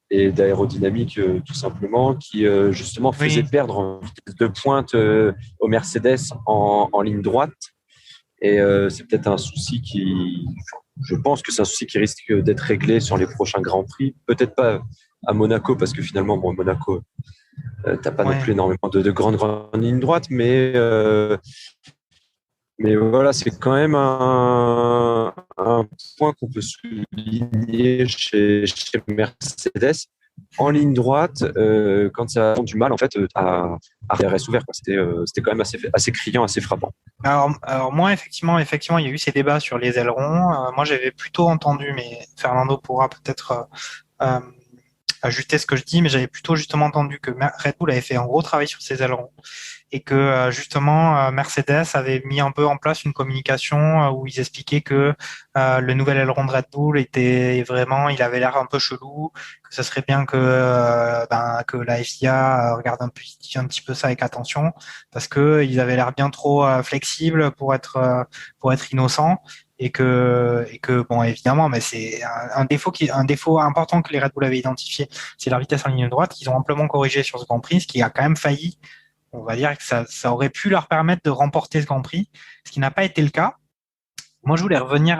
et d'aérodynamique tout simplement, qui justement faisait perdre en vitesse de pointe aux Mercedes en ligne droite. Et c'est peut-être un souci je pense que c'est un souci qui risque d'être réglé sur les prochains Grands Prix. Peut-être pas à Monaco, parce que finalement, Monaco, t'as pas non plus énormément de grandes lignes droites, mais voilà, c'est quand même un point qu'on peut souligner chez Mercedes. En ligne droite, quand ça a du mal, en fait, à reste ouvert. C'était quand même assez criant, assez frappant. Alors moi, effectivement, il y a eu ces débats sur les ailerons. Moi, j'avais plutôt entendu, mais Fernando pourra peut-être ajuster ce que je dis, mais j'avais plutôt justement entendu que Red Bull avait fait un gros travail sur ses ailerons et que justement Mercedes avait mis un peu en place une communication où ils expliquaient que le nouvel aileron de Red Bull était vraiment, il avait l'air un peu chelou, que ce serait bien que la FIA regarde un petit peu ça avec attention, parce que ils avaient l'air bien trop flexibles pour être innocents. Et que bon, évidemment, mais c'est un défaut important que les Red Bull avaient identifié, c'est leur vitesse en ligne droite, qu'ils ont amplement corrigé sur ce Grand Prix, ce qui a quand même failli, on va dire que ça aurait pu leur permettre de remporter ce Grand Prix, ce qui n'a pas été le cas. Moi, je voulais revenir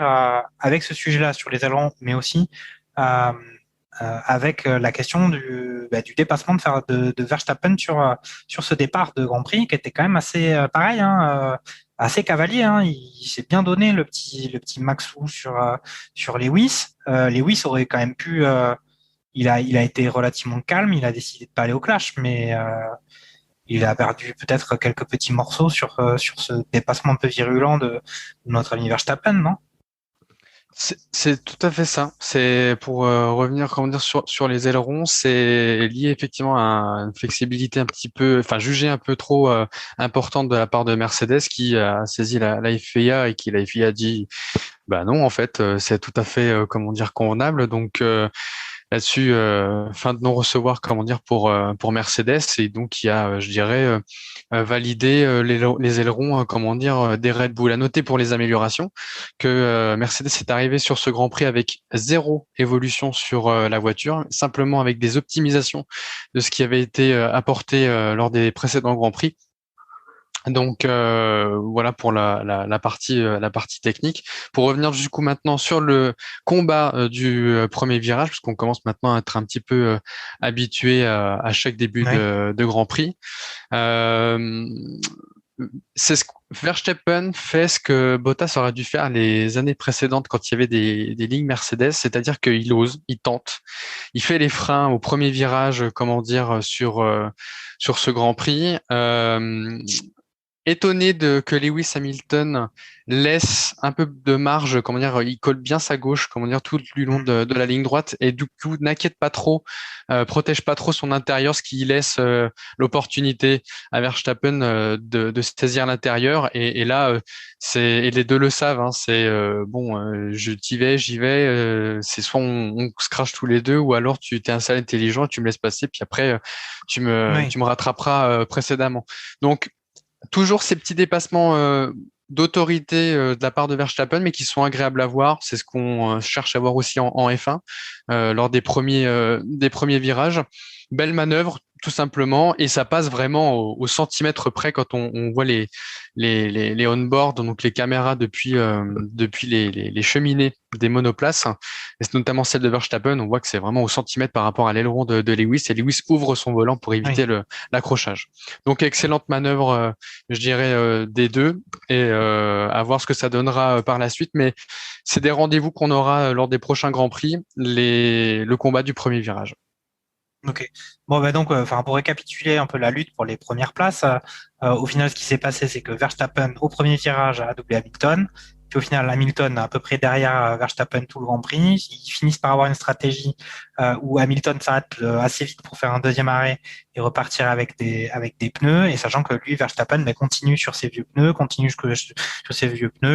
avec ce sujet-là sur les ailerons, mais aussi avec la question du dépassement de Verstappen sur ce départ de Grand Prix, qui était quand même assez pareil, assez cavalier, hein. Il s'est bien donné le petit Maxou sur Lewis. Lewis aurait quand même pu. Il a été relativement calme. Il a décidé de pas aller au clash, mais il a perdu peut-être quelques petits morceaux sur ce dépassement un peu virulent de notre ami Verstappen, non? C'est tout à fait ça. C'est pour revenir, comment dire, sur les ailerons, c'est lié effectivement à une flexibilité un petit peu, enfin jugée un peu trop importante de la part de Mercedes, qui a saisi la FIA et qui la FIA a dit, bah non, en fait, c'est tout à fait, comment dire, convenable. Donc là-dessus, fin de non-recevoir, comment dire, pour Mercedes, et donc il y a, je dirais, validé les ailerons, comment dire, des Red Bull. À noter pour les améliorations que Mercedes est arrivé sur ce Grand Prix avec 0 évolution sur la voiture, simplement avec des optimisations de ce qui avait été apporté lors des précédents Grands Prix. Donc voilà pour la partie technique. Pour revenir du coup maintenant sur le combat du premier virage, parce qu'on commence maintenant à être un petit peu habitué à chaque début de Grand Prix. C'est Verstappen fait ce que Bottas aurait dû faire les années précédentes quand il y avait des lignes Mercedes, c'est-à-dire qu'il ose, il tente, il fait les freins au premier virage, comment dire, sur ce Grand Prix. Étonné que Lewis Hamilton laisse un peu de marge, comment dire, il colle bien sa gauche, comment dire, tout le long de la ligne droite, et du coup n'inquiète pas trop, protège pas trop son intérieur, ce qui laisse l'opportunité à Verstappen de saisir l'intérieur. Et là, et les deux le savent, hein, c'est j'y vais, c'est soit on se crache tous les deux, ou alors tu t'es assez intelligent, tu me laisses passer, puis après tu me rattraperas précédemment. Donc toujours ces petits dépassements d'autorité de la part de Verstappen, mais qui sont agréables à voir. C'est ce qu'on cherche à voir aussi en F1 lors des premiers virages. Belle manœuvre, tout simplement, et ça passe vraiment au centimètre près quand on voit les on-board, donc les caméras depuis les cheminées des monoplaces, et c'est notamment celle de Verstappen. On voit que c'est vraiment au centimètre par rapport à l'aileron de Lewis, et Lewis ouvre son volant pour éviter l'accrochage. Donc excellente manœuvre, je dirais, des deux, et à voir ce que ça donnera par la suite, mais c'est des rendez-vous qu'on aura lors des prochains Grands Prix, le combat du premier virage. Ok. Bon, donc, pour récapituler un peu la lutte pour les premières places, au final, ce qui s'est passé, c'est que Verstappen, au premier virage, a doublé Hamilton. Puis au final, Hamilton, à peu près derrière Verstappen tout le Grand Prix. Ils finissent par avoir une stratégie où Hamilton s'arrête assez vite pour faire un deuxième arrêt et repartir avec des pneus. Et sachant que lui, Verstappen, continue sur ses vieux pneus,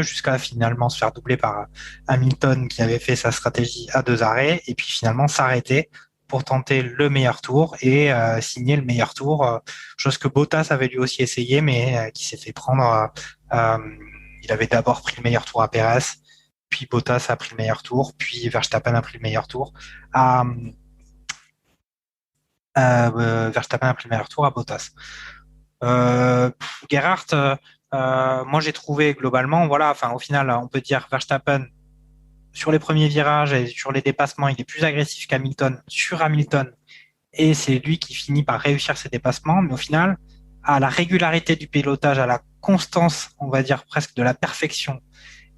jusqu'à finalement se faire doubler par Hamilton qui avait fait sa stratégie à 2 arrêts, et puis finalement s'arrêter pour tenter le meilleur tour et signer le meilleur tour, chose que Bottas avait lui aussi essayé, mais qui s'est fait prendre. Il avait d'abord pris le meilleur tour à Pérez, puis Bottas a pris le meilleur tour, puis Verstappen a pris le meilleur tour Verstappen a pris le meilleur tour à Bottas. Gerhardt, moi j'ai trouvé globalement, au final, on peut dire Verstappen sur les premiers virages et sur les dépassements, il est plus agressif qu'Hamilton sur Hamilton, et c'est lui qui finit par réussir ses dépassements, mais au final, à la régularité du pilotage, à la constance, on va dire presque de la perfection,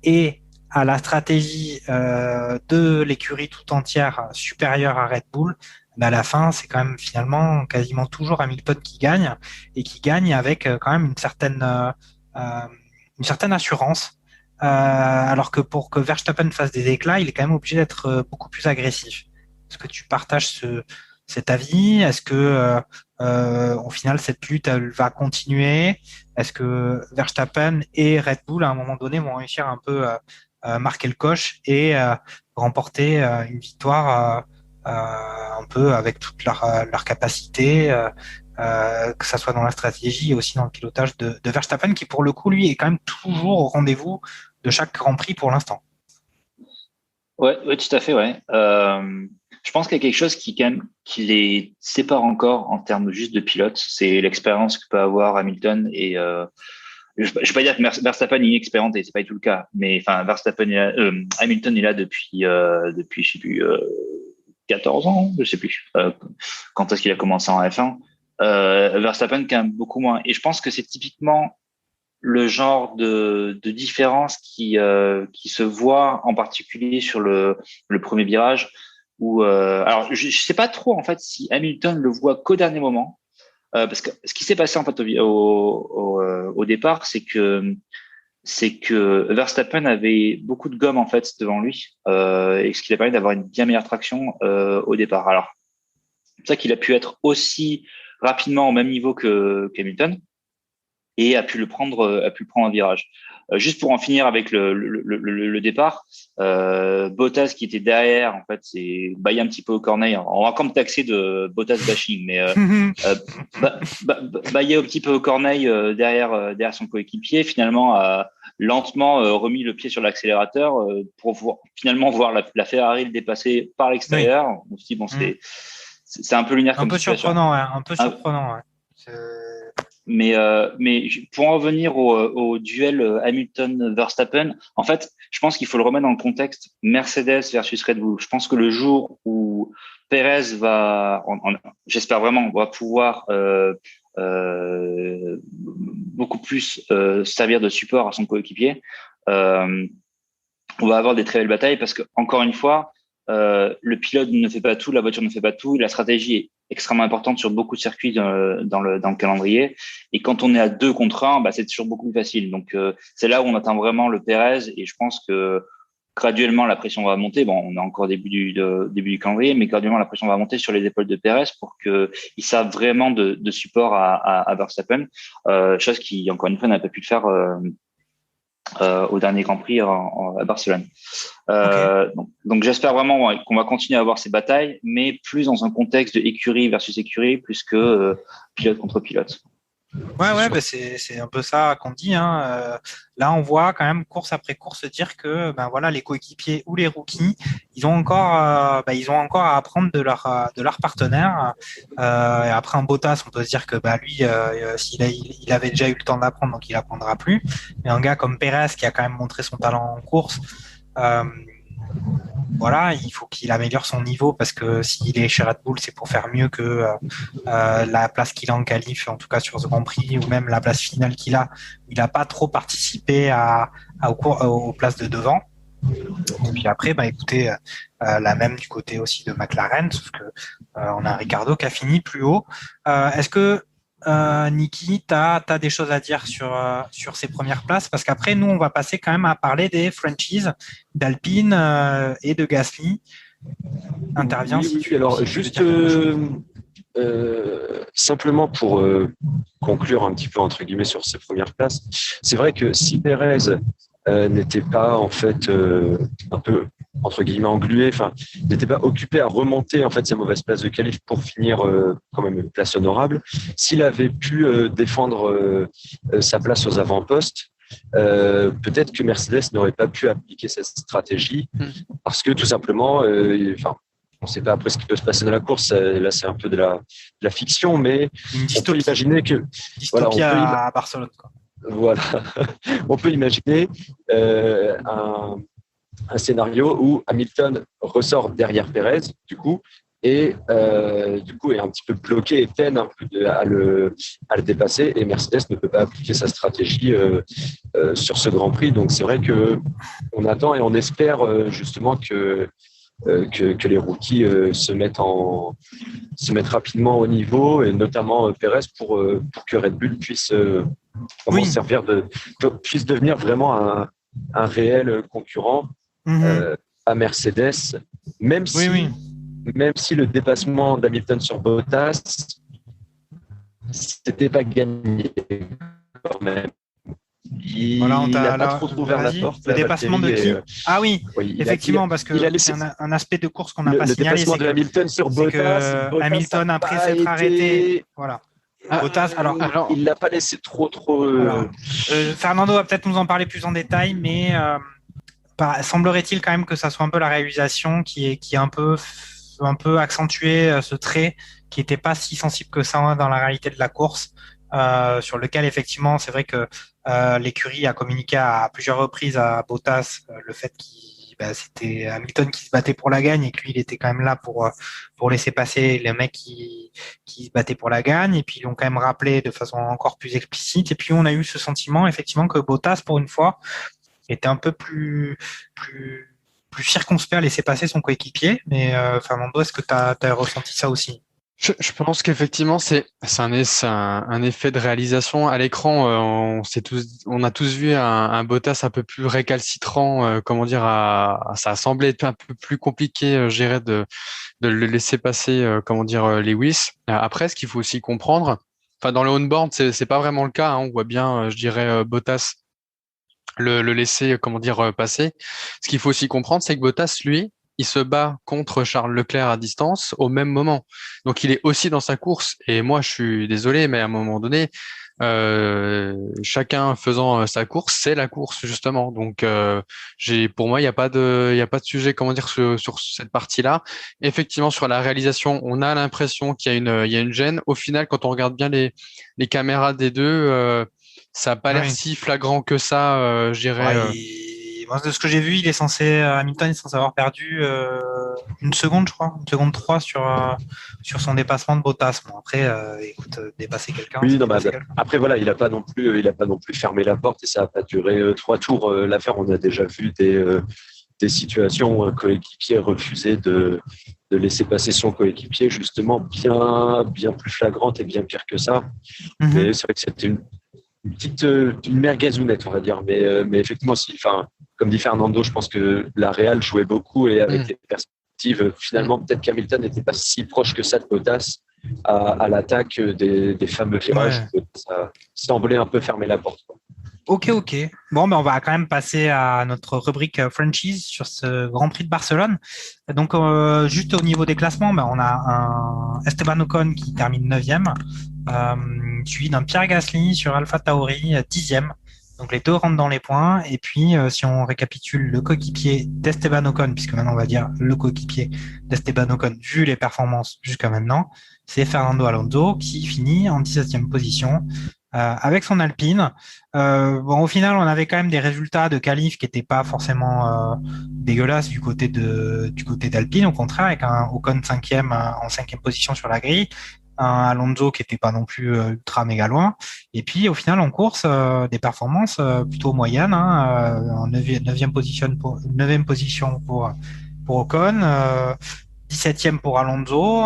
et à la stratégie de l'écurie tout entière supérieure à Red Bull, à la fin, c'est quand même finalement quasiment toujours Hamilton qui gagne, et qui gagne avec quand même une certaine assurance. Alors que pour que Verstappen fasse des éclats, il est quand même obligé d'être beaucoup plus agressif. Est-ce que tu partages cet avis? Est-ce que Au final, cette lutte, elle va continuer. Est-ce que Verstappen et Red Bull, à un moment donné, vont réussir un peu marquer le coche et remporter une victoire un peu avec toute leur capacité, que ça soit dans la stratégie et aussi dans le pilotage de Verstappen, qui pour le coup, lui, est quand même toujours au rendez-vous de chaque Grand Prix pour l'instant. Ouais, tout à fait, ouais. Je pense qu'il y a quelque chose qui les sépare encore en termes juste de pilote, c'est l'expérience que peut avoir Hamilton et je vais pas dire que Verstappen est inexpérimenté, c'est pas du tout le cas, mais enfin Hamilton est là depuis je sais plus 14 ans, je sais plus quand est-ce qu'il a commencé en F1. Verstappen quand même beaucoup moins, et je pense que c'est typiquement le genre de différence qui se voit en particulier sur le premier virage où alors je sais pas trop en fait si Hamilton le voit qu'au dernier moment, parce que ce qui s'est passé en fait au départ, c'est que Verstappen avait beaucoup de gomme en fait devant lui, et ce qui lui a permis d'avoir une bien meilleure traction au départ. Alors c'est pour ça qu'il a pu être aussi rapidement au même niveau qu'Hamilton et a pu le prendre en virage. Juste pour en finir avec le départ, Bottas qui était derrière, en fait, c'est baillé un petit peu au corneille. On va encore me taxer de Bottas bashing, mais baillé un petit peu au corneille derrière son coéquipier, finalement a lentement remis le pied sur l'accélérateur pour finalement voir la Ferrari le dépasser par l'extérieur. Oui. On se dit bon, c'est un peu lunaire comme situation. Un peu surprenant, ouais. Mais pour en revenir au duel Hamilton-Verstappen, en fait, je pense qu'il faut le remettre dans le contexte Mercedes versus Red Bull. Je pense que le jour où Perez j'espère vraiment, va pouvoir beaucoup plus servir de support à son coéquipier, on va avoir des très belles batailles parce que, encore une fois, le pilote ne fait pas tout, la voiture ne fait pas tout, la stratégie est extrêmement importante sur beaucoup de circuits dans le calendrier. Et quand on est à 2 contre 1, c'est toujours beaucoup plus facile. Donc, c'est là où on atteint vraiment le Perez. Et je pense que graduellement, la pression va monter. Bon, on est encore début du calendrier, mais graduellement, la pression va monter sur les épaules de Perez pour qu'ils servent vraiment de support à Verstappen. Chose qui, encore une fois, n'a pas pu le faire au dernier Grand Prix à Barcelone. Okay. Donc j'espère vraiment qu'on va continuer à avoir ces batailles, mais plus dans un contexte de écurie versus écurie, plus que pilote contre pilote. Ouais, c'est un peu ça qu'on dit. Hein. Là, on voit quand même course après course dire que les coéquipiers ou les rookies, ils ont encore à apprendre de leur partenaire. Et après un Bottas, on peut se dire que lui, il avait déjà eu le temps d'apprendre, donc il apprendra plus. Mais un gars comme Perez qui a quand même montré son talent en course. Il faut qu'il améliore son niveau parce que s'il est chez Red Bull, c'est pour faire mieux que la place qu'il a en qualif, en tout cas sur ce Grand Prix, ou même la place finale qu'il a. Il n'a pas trop participé aux places de devant. Et puis après, écoutez, la même du côté aussi de McLaren, sauf que on a Ricciardo qui a fini plus haut. Est-ce que Niki, tu as des choses à dire sur ces premières places? Parce qu'après, nous, on va passer quand même à parler des franchises d'Alpine et de Gasly. Interviens oui, si oui, tu alors, si juste simplement pour conclure un petit peu, entre guillemets, sur ces premières places, c'est vrai que si Perez n'était pas, en fait, un peu entre guillemets englué, enfin, n'était pas occupé à remonter en fait ses mauvaises places de qualif pour finir quand même une place honorable. S'il avait pu défendre sa place aux avant-postes, peut-être que Mercedes n'aurait pas pu appliquer cette stratégie parce que tout simplement, on ne sait pas après ce qui peut se passer dans la course. Là, c'est un peu de la fiction, mais on peut imaginer que dystopie à Barcelone, quoi. Voilà, on peut imaginer un scénario où Hamilton ressort derrière Perez, du coup, et du coup est un petit peu bloqué et peine un peu à le dépasser, et Mercedes ne peut pas appliquer sa stratégie sur ce Grand Prix. Donc c'est vrai que on attend et on espère justement que les rookies se mettent rapidement au niveau, et notamment Perez pour que Red Bull puisse puisse devenir vraiment un réel concurrent à Mercedes, même si le dépassement d'Hamilton sur Bottas c'était pas gagné quand même. Il Voilà, n'a pas trop ouvert la vas-y. porte. Le là, dépassement de Valtteri, qui et, Ah oui, oui, effectivement, parce que il a laissé c'est un aspect de course qu'on n'a le pas signalé. dépassement C'est de que, Hamilton sur c'est Bottas. que Bottas Hamilton, a après pas s'être arrêté, voilà. Ah, Bottas, alors, il l'a pas laissé trop. alors Fernando va peut-être nous en parler plus en détail, mais semblerait-il quand même que ça soit un peu la réalisation qui est un peu accentué ce trait qui n'était pas si sensible que ça dans la réalité de la course, sur lequel effectivement c'est vrai que l'écurie a communiqué à plusieurs reprises à Bottas le fait c'était Hamilton qui se battait pour la gagne et que lui il était quand même là pour laisser passer les mecs qui se battaient pour la gagne, et puis ils l'ont quand même rappelé de façon encore plus explicite, et puis on a eu ce sentiment effectivement que Bottas pour une fois était un peu plus circonspect à laisser passer son coéquipier. Mais Fernando, est-ce que tu as ressenti ça aussi? Je pense qu'effectivement, c'est un effet de réalisation. À l'écran, on a tous vu un Bottas un peu plus récalcitrant, comment dire, ça a semblé être un peu plus compliqué, je dirais, de le laisser passer, comment dire, Lewis. Après, ce qu'il faut aussi comprendre, enfin, dans le on-board, c'est pas vraiment le cas, hein. On voit bien, je dirais, Bottas le laisser, comment dire, passer. Ce qu'il faut aussi comprendre, c'est que Bottas, lui, il se bat contre Charles Leclerc à distance au même moment. Donc, il est aussi dans sa course. Et moi, je suis désolé, mais à un moment donné, chacun faisant sa course, c'est la course justement. Donc, pour moi, il n'y a pas de sujet, comment dire, sur cette partie-là. Effectivement, sur la réalisation, on a l'impression qu'il y a une gêne. Au final, quand on regarde bien les caméras des deux, ça n'a pas l'air si flagrant que ça, je dirais. Moi, de ce que j'ai vu, Hamilton est censé avoir perdu une seconde, je crois, une seconde 3 sur son dépassement de Bottas. Bon, après, écoute, dépasser quelqu'un. Oui, non, après voilà, il a pas non plus fermé la porte et ça n'a pas duré 3 tours. L'affaire, on a déjà vu des situations où un coéquipier refusait de laisser passer son coéquipier, justement bien plus flagrante et bien pire que ça. Mais c'est vrai que c'était une merguezounette, on va dire. Mais effectivement, comme dit Fernando, je pense que la Real jouait beaucoup et avec les perspectives, finalement, peut-être qu'Hamilton n'était pas si proche que ça de Bottas à l'attaque des fameux virages. Ouais. Ça semblait un peu fermer la porte, quoi. Ok. Bon, on va quand même passer à notre rubrique franchise sur ce Grand Prix de Barcelone. Donc, juste au niveau des classements, on a un Esteban Ocon qui termine 9e, suivi d'un Pierre Gasly sur Alpha Tauri 10e. Donc, les deux rentrent dans les points. Et puis, si on récapitule le coéquipier d'Esteban Ocon, puisque maintenant on va dire le coéquipier d'Esteban Ocon, vu les performances jusqu'à maintenant, c'est Fernando Alonso qui finit en 17e position. Avec son Alpine. Au final, on avait quand même des résultats de qualif qui n'étaient pas forcément dégueulasses du côté d'Alpine, au contraire, avec un Ocon 5e en 5e position sur la grille, un Alonso qui n'était pas non plus ultra méga loin, et puis au final en course, des performances plutôt moyennes, en 9e position pour Ocon, 17e pour Alonso.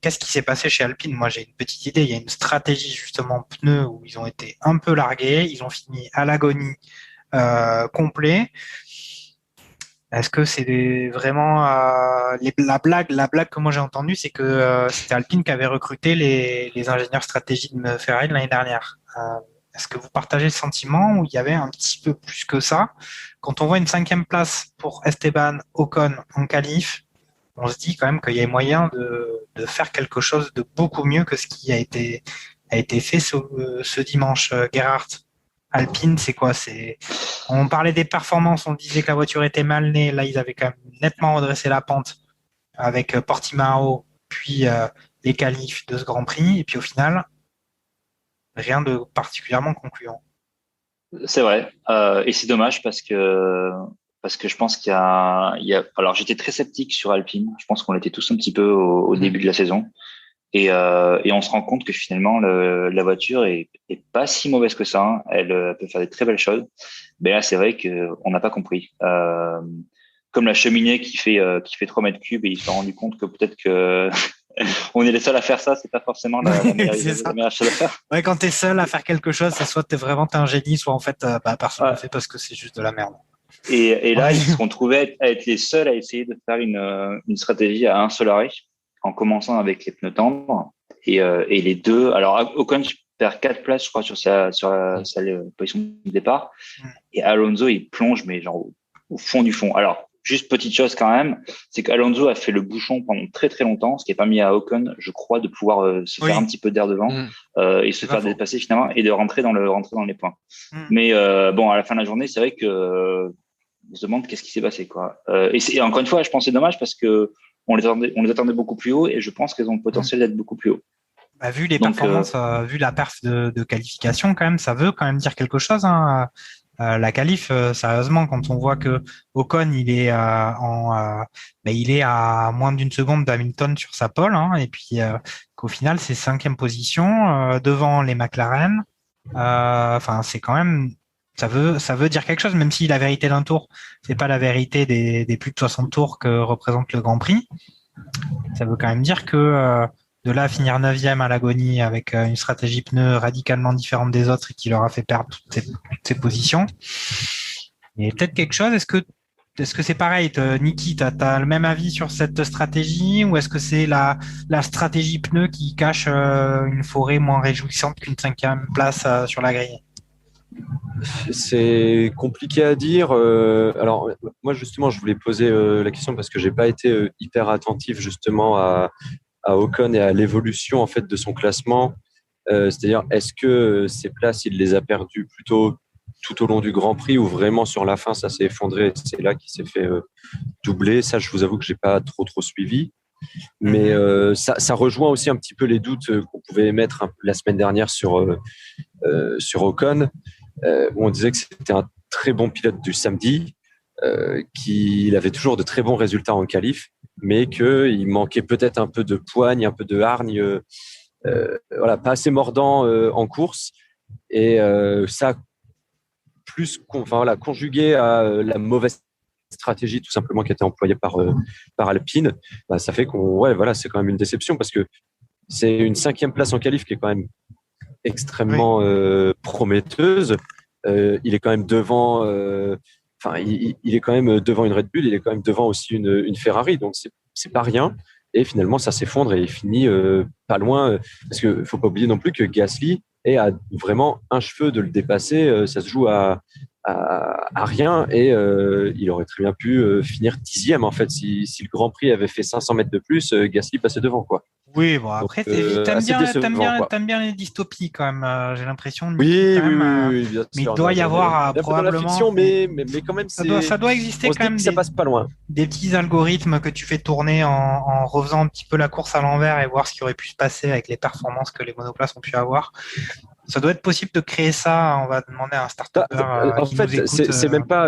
Qu'est-ce qui s'est passé chez Alpine? Moi, j'ai une petite idée. Il y a une stratégie, justement, pneus, où ils ont été un peu largués. Ils ont fini à l'agonie complet. Est-ce que c'est vraiment la blague que moi j'ai entendue, c'est que c'était Alpine qui avait recruté les ingénieurs stratégiques de Ferrari de l'année dernière. Est-ce que vous partagez le sentiment où il y avait un petit peu plus que ça? Quand on voit une 5e place pour Esteban Ocon en qualif, on se dit quand même qu'il y a moyen de faire quelque chose de beaucoup mieux que ce qui a été fait ce dimanche. Gerhardt, Alpine, c'est quoi? On parlait des performances, on disait que la voiture était mal née. Là, ils avaient quand même nettement redressé la pente avec Portimao, puis les qualifs de ce Grand Prix. Et puis au final, rien de particulièrement concluant. C'est vrai. Et c'est dommage parce que je pense qu'il y a... Alors, j'étais très sceptique sur Alpine. Je pense qu'on l'était tous un petit peu au début de la saison. Et on se rend compte que finalement, la voiture est pas si mauvaise que ça, hein. Elle peut faire des très belles choses. Mais là, c'est vrai qu'on n'a pas compris. Comme la cheminée qui fait 3 mètres cubes et ils se sont rendus compte que peut-être que on est les seuls à faire ça, c'est pas forcément la meilleure chose à faire. Ouais, quand t'es seul à faire quelque chose, c'est soit t'es un génie, soit en fait, personne ne le fait parce que c'est juste de la merde. Et là, ils se sont trouvés à être les seuls à essayer de faire une stratégie à un seul arrêt, en commençant avec les pneus tendres. Et les deux, alors Ocon perd 4 places, je crois, sur sa position de départ. Et Alonso, il plonge, mais genre au fond du fond. Alors, juste petite chose quand même, c'est qu'Alonso a fait le bouchon pendant très très longtemps, ce qui n'est pas mis à Ocon, je crois, de pouvoir se faire un petit peu d'air devant et se faire dépasser finalement et de rentrer dans les points. Mais bon, à la fin de la journée, c'est vrai que on se demande qu'est-ce qui s'est passé, quoi. Et encore une fois, je pense que c'est dommage parce que on les attendait beaucoup plus haut et je pense qu'elles ont le potentiel d'être beaucoup plus haut. Bah, vu les performances, vu la perf de qualification, quand même, ça veut quand même dire quelque chose. Hein. La qualif, sérieusement, quand on voit que Ocon, il est il est à moins d'une seconde d'Hamilton sur sa pole, hein, et puis qu'au final, c'est 5e position devant les McLaren. Enfin, c'est quand même, ça veut dire quelque chose, même si la vérité d'un tour, c'est pas la vérité des plus de 60 tours que représente le Grand Prix. Ça veut quand même dire que de là à finir 9e à l'agonie avec une stratégie pneu radicalement différente des autres et qui leur a fait perdre toutes ces positions. Il y a peut-être quelque chose. Est-ce que c'est pareil, Niki, t'as le même avis sur cette stratégie ou est-ce que c'est la stratégie pneu qui cache une forêt moins réjouissante qu'une 5e place sur la grille? C'est compliqué à dire. Alors, moi, justement, je voulais poser la question parce que j'ai pas été hyper attentif justement à Ocon et à l'évolution en fait de son classement. C'est-à-dire, est-ce que ces places, il les a perdues plutôt tout au long du Grand Prix ou vraiment sur la fin, ça s'est effondré? C'est là qu'il s'est fait doubler. Ça, je vous avoue que j'ai pas trop suivi. Mais ça rejoint aussi un petit peu les doutes qu'on pouvait émettre la semaine dernière sur Ocon, où on disait que c'était un très bon pilote du samedi, qu'il avait toujours de très bons résultats en qualif, mais qu'il manquait peut-être un peu de poigne, un peu de hargne, voilà, pas assez mordant en course. Et ça, conjugué à la mauvaise stratégie tout simplement qui a été employée par Alpine, bah, ça fait c'est quand même une déception parce que c'est une 5e place en qualif qui est quand même extrêmement prometteuse. Il est quand même devant. Il est quand même devant une Red Bull, il est quand même devant aussi une Ferrari, donc c'est pas rien. Et finalement, ça s'effondre et il finit pas loin, parce que faut pas oublier non plus que Gasly est à vraiment un cheveu de le dépasser. Ça se joue à rien et il aurait très bien pu finir 10e en fait si le Grand Prix avait fait 500 mètres de plus, Gasly passait devant, quoi. Oui, bon après t'aimes bien les dystopies quand même. J'ai l'impression. Oui, bien sûr. Mais il doit y avoir probablement. Fiction, mais quand même ça doit exister quand même. Ça passe pas loin. Des petits algorithmes que tu fais tourner en refaisant un petit peu la course à l'envers et voir ce qui aurait pu se passer avec les performances que les monoplaces ont pu avoir. Ça doit être possible de créer ça. On va demander à un start-upper. En fait, c'est même pas.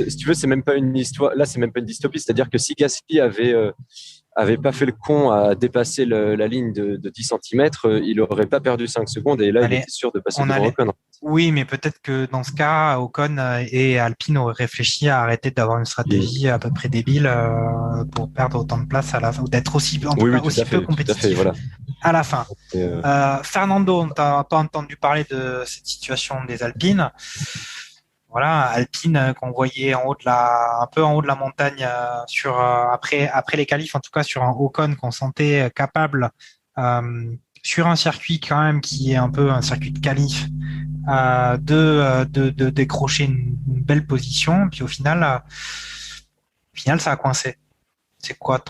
Si tu veux, c'est même pas une histoire. Là, c'est même pas une dystopie. C'est-à-dire que si Gasly avait pas fait le con à dépasser la ligne de 10 cm, il aurait pas perdu 5 secondes et là, il était sûr de passer devant Ocon. Oui, mais peut-être que dans ce cas, Ocon et Alpine auraient réfléchi à arrêter d'avoir une stratégie à peu près débile pour perdre autant de place à la fin, ou d'être aussi peu compétitif à la fin. Fernando, on t'a pas entendu parler de cette situation des Alpines. Voilà, Alpine qu'on voyait un peu en haut de la montagne après les qualifs, en tout cas sur un Ocon qu'on sentait capable sur un circuit quand même qui est un peu un circuit de qualif de décrocher une belle position. Puis au final, ça a coincé. C'est quoi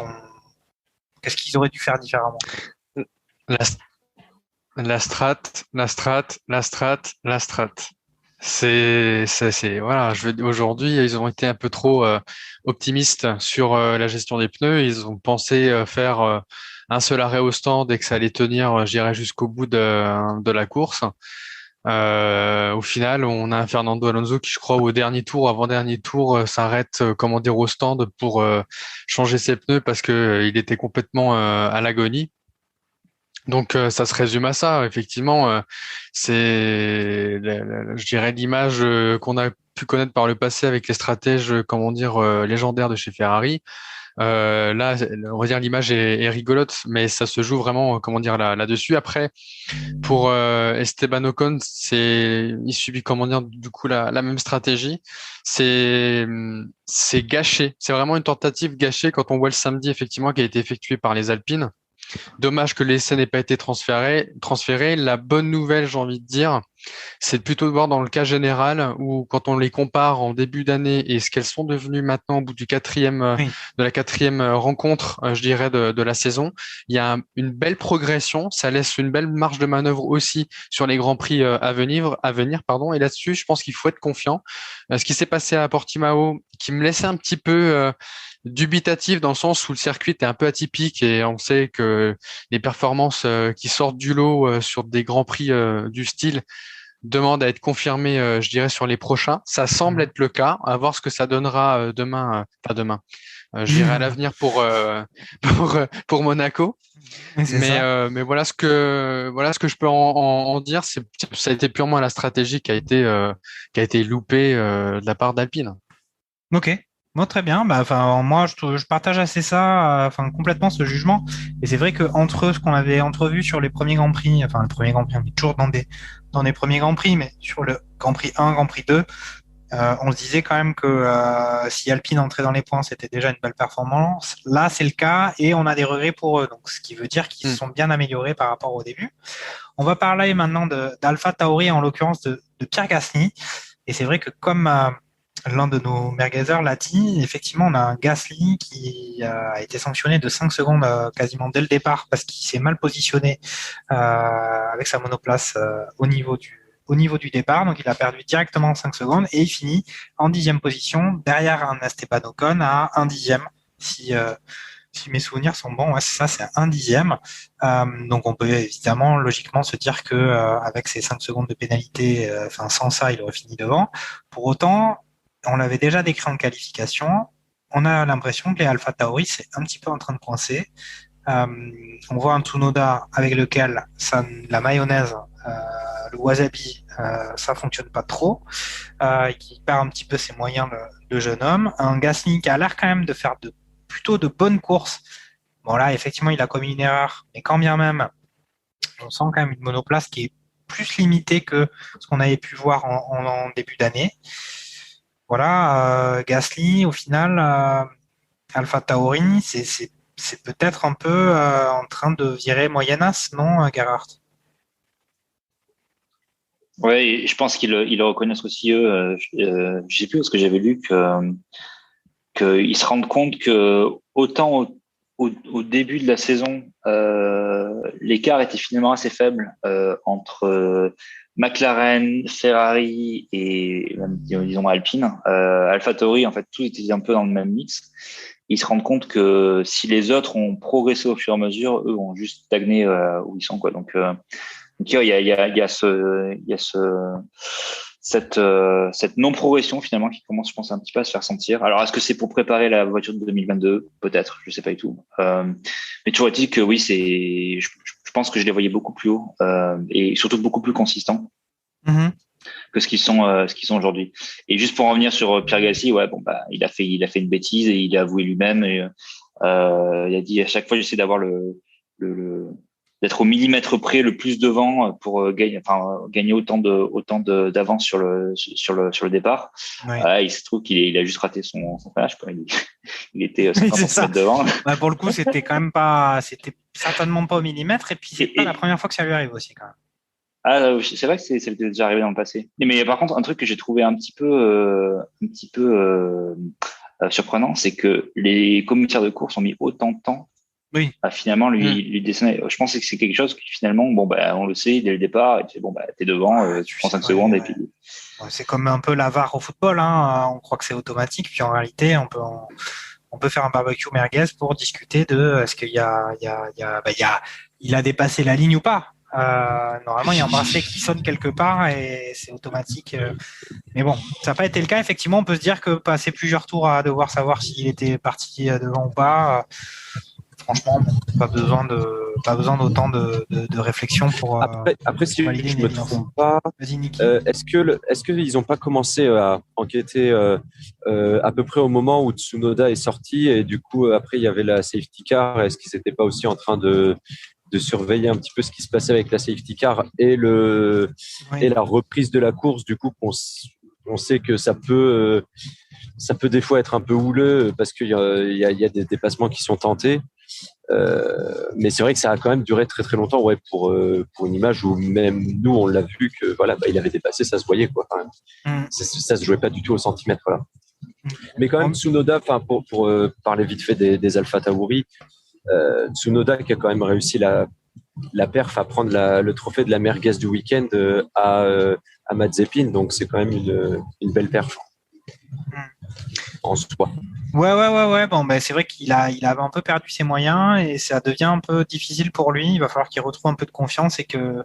qu'est-ce qu'ils auraient dû faire différemment? La strat. Voilà, aujourd'hui, ils ont été un peu trop optimistes sur la gestion des pneus. Ils ont pensé faire un seul arrêt au stand et que ça allait tenir, je dirais, jusqu'au bout de la course. Au final, on a un Fernando Alonso qui, je crois, au dernier tour, avant-dernier tour, s'arrête, au stand pour changer ses pneus parce que il était complètement à l'agonie. Donc ça se résume à ça, effectivement. C'est, je dirais, l'image qu'on a pu connaître par le passé avec les stratèges, légendaires de chez Ferrari. Là, on va dire l'image est rigolote, mais ça se joue vraiment, là-dessus. Après, pour Esteban Ocon, il subit, du coup, la même stratégie. C'est gâché. C'est vraiment une tentative gâchée quand on voit le samedi, effectivement, qui a été effectué par les Alpines. Dommage que l'essai n'ait pas été transféré. La bonne nouvelle, j'ai envie de dire, c'est plutôt de voir dans le cas général où quand on les compare en début d'année et ce qu'elles sont devenues maintenant au bout du de la quatrième rencontre, je dirais, de la saison, il y a une belle progression. Ça laisse une belle marge de manœuvre aussi sur les grands prix à venir, pardon. Et là-dessus, je pense qu'il faut être confiant. Ce qui s'est passé à Portimao, qui me laissait un petit peu dubitatif dans le sens où le circuit était un peu atypique et on sait que les performances qui sortent du lot sur des grands prix du style demandent à être confirmées, je dirais, sur les prochains. Ça semble être le cas. À voir ce que ça donnera demain. Je dirais à l'avenir pour Monaco. Mais voilà ce que je peux en dire. Ça a été purement la stratégie qui a été loupée de la part d'Alpine. Ok. Bon, très bien. Moi, je partage assez ça, complètement ce jugement. Et c'est vrai que entre ce qu'on avait entrevu sur les premiers Grands Prix, le premier Grand Prix, on est toujours dans des premiers Grands Prix, mais sur le Grand Prix 1, Grand Prix 2, on se disait quand même que si Alpine entrait dans les points, c'était déjà une belle performance. Là, c'est le cas et on a des regrets pour eux. Donc, ce qui veut dire qu'ils se sont bien améliorés par rapport au début. On va parler maintenant d'Alpha Tauri, en l'occurrence de Pierre Gasly. Et c'est vrai que comme l'un de nos merguezers l'a dit, effectivement, on a un Gasly qui a été sanctionné de 5 secondes quasiment dès le départ parce qu'il s'est mal positionné avec sa monoplace au niveau du départ. Donc, il a perdu directement 5 secondes et il finit en 10e position derrière un Esteban Ocon à 1/10. Si mes souvenirs sont bons, ouais, c'est ça, c'est 1/10. Donc, on peut évidemment logiquement se dire que avec ces 5 secondes de pénalité, sans ça, il aurait fini devant. Pour autant, on l'avait déjà décrit en qualification. On a l'impression que les Alpha Tauri, c'est un petit peu en train de coincer. On voit un Tsunoda avec lequel la mayonnaise, le wasabi, ça fonctionne pas trop, qui perd un petit peu ses moyens, le jeune homme. Un Gasly qui a l'air quand même de faire plutôt de bonnes courses. Bon là, effectivement, il a commis une erreur, mais quand bien même, on sent quand même une monoplace qui est plus limitée que ce qu'on avait pu voir en début d'année. Voilà, Gasly, au final, Alpha Tauri, c'est peut-être un peu en train de virer moyennasse, non, Gerhard? Ouais, je pense qu'ils le reconnaissent aussi, eux. Je sais plus parce que j'avais lu qu'ils se rendent compte que autant au début de la saison, l'écart était finalement assez faible entre McLaren, Ferrari et même, disons Alpine. AlphaTauri, en fait, tout était un peu dans le même mix. Ils se rendent compte que si les autres ont progressé au fur et à mesure, eux ont juste stagné où ils sont, quoi. Donc il y a cette non-progression finalement qui commence, je pense, un petit peu à se faire sentir. Alors, est-ce que c'est pour préparer la voiture de 2022? Peut-être, je sais pas du tout. Mais toujours est-il que oui, je pense que je les voyais beaucoup plus haut et surtout beaucoup plus consistants que ce qu'ils sont aujourd'hui. Et juste pour en revenir sur Pierre Gasly, ouais, il a fait une bêtise et il a avoué lui-même. Et, il a dit à chaque fois j'essaie d'avoir d'être au millimètre près le plus devant pour gagner autant d'avance sur le départ. Ouais. Il se trouve qu'il a juste raté son freinage, quoi. Il était 50 cm devant. Ouais, pour le coup, c'était certainement pas au millimètre, et puis c'est pas la première fois que ça lui arrive aussi, quand même. Ah, c'est vrai que c'est déjà arrivé dans le passé. Mais par contre, un truc que j'ai trouvé un petit peu surprenant, c'est que les commissaires de course ont mis autant de temps à finalement lui dessiner. Je pense que c'est quelque chose qui finalement, on le sait dès le départ, et t'es devant, tu prends 5 secondes et puis. C'est comme un peu la VAR au football, hein. On croit que c'est automatique, puis en réalité, on peut faire un barbecue merguez pour discuter de est-ce qu'il il a dépassé la ligne ou pas. Normalement, il y a un bracelet qui sonne quelque part et c'est automatique. Mais bon, ça n'a pas été le cas. Effectivement, on peut se dire que passer plusieurs tours à devoir savoir s'il était parti devant ou pas. Franchement, pas besoin d'autant de réflexion pour. Après, si je me trompe pas, est-ce qu'ils n'ont pas commencé à enquêter à peu près au moment où Tsunoda est sorti et du coup après il y avait la safety car. Est-ce qu'ils n'étaient pas aussi en train de surveiller un petit peu ce qui se passait avec la safety car et la reprise de la course? Du coup, on sait que ça peut des fois être un peu houleux parce qu'il y a des dépassements qui sont tentés. Mais c'est vrai que ça a quand même duré très très longtemps, ouais, pour une image où même nous on l'a vu que voilà, il avait dépassé, ça se voyait quoi. Quand même. Ça se jouait pas du tout au centimètre là. Mais quand même Tsunoda, enfin pour parler vite fait des Alpha Tauri, Tsunoda qui a quand même réussi la perf à prendre le trophée de la merguez du week-end à Mazepin, donc c'est quand même une belle perf en soi. Ouais. Bon, ben, c'est vrai il avait un peu perdu ses moyens et ça devient un peu difficile pour lui. Il va falloir qu'il retrouve un peu de confiance et que,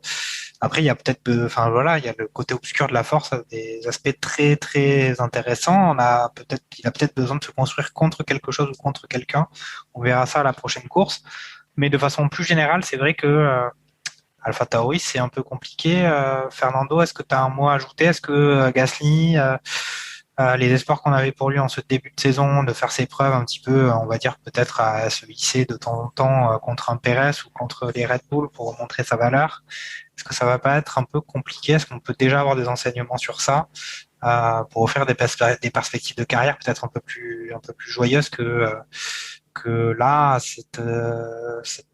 après, il y a peut-être, enfin, voilà, il y a le côté obscur de la force, des aspects très, très intéressants. Il a peut-être besoin de se construire contre quelque chose ou contre quelqu'un. On verra ça à la prochaine course. Mais de façon plus générale, c'est vrai que, Alpha Tauri, c'est un peu compliqué. Fernando, est-ce que tu as un mot à ajouter? Est-ce que Gasly, les espoirs qu'on avait pour lui en ce début de saison, de faire ses preuves un petit peu, on va dire peut-être à se hisser de temps en temps contre un Pérez ou contre les Red Bull pour montrer sa valeur, est-ce que ça va pas être un peu compliqué? Est-ce qu'on peut déjà avoir des enseignements sur ça pour offrir des perspectives de carrière peut-être un peu plus joyeuses que là, cette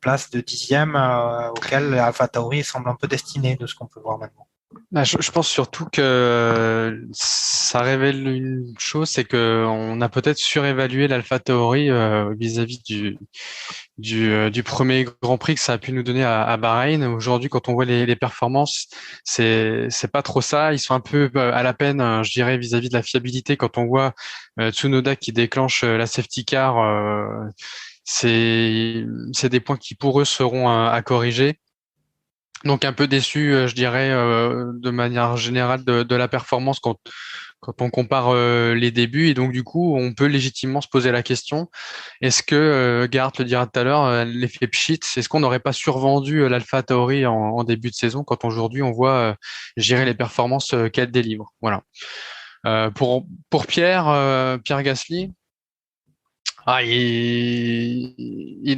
place de 10e auquel Alpha Tauri semble un peu destiné de ce qu'on peut voir maintenant. Je pense surtout que ça révèle une chose, c'est que on a peut-être surévalué l'Alpha Tauri vis-à-vis du premier Grand Prix que ça a pu nous donner à Bahreïn. Aujourd'hui, quand on voit les performances, c'est pas trop ça. Ils sont un peu à la peine, je dirais, vis-à-vis de la fiabilité. Quand on voit Tsunoda qui déclenche la safety car, c'est des points qui pour eux seront à corriger. Donc un peu déçu, je dirais, de manière générale de la performance quand on compare les débuts. Et donc du coup, on peut légitimement se poser la question, est-ce que, Gart le dira tout à l'heure, l'effet pchit, est-ce qu'on n'aurait pas survendu l'Alpha Tauri en début de saison quand aujourd'hui on voit gérer les performances qu'elle délivre. Voilà. Pour Pierre Gasly, il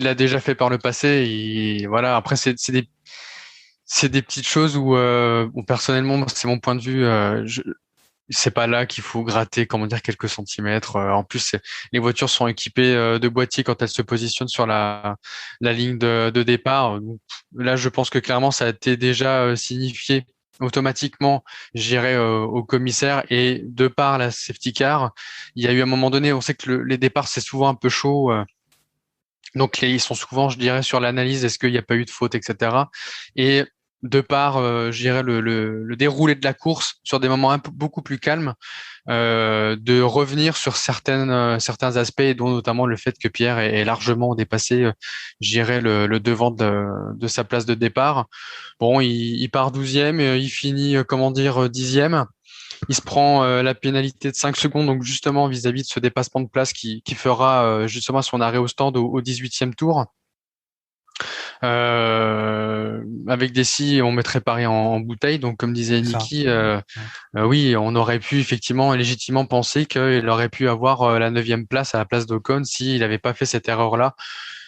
l'a déjà fait par le passé. Voilà. Après, c'est des petites choses où personnellement, c'est mon point de vue. C'est pas là qu'il faut gratter, comment dire, quelques centimètres. En plus, les voitures sont équipées de boîtiers quand elles se positionnent sur la ligne de départ. Donc, là, je pense que clairement, ça a été déjà signifié automatiquement, j'irai au commissaire, et de par la safety car, il y a eu un moment donné, on sait que les départs, c'est souvent un peu chaud. Donc, ils sont souvent, je dirais, sur l'analyse, est-ce qu'il n'y a pas eu de faute, etc. Et de par, je dirais, le déroulé de la course, sur des moments beaucoup plus calmes, de revenir sur certains aspects, dont notamment le fait que Pierre ait largement dépassé, je dirais, le devant de sa place de départ. Bon, il part 12e, il finit, 10e. Il se prend la pénalité de 5 secondes, donc justement vis-à-vis de ce dépassement de place qui fera justement son arrêt au stand au 18e tour. Avec des scies, on mettrait Paris en bouteille. Donc, comme disait Niki, oui, on aurait pu effectivement légitimement penser qu'il aurait pu avoir la 9e place à la place d'Ocon s'il n'avait pas fait cette erreur-là.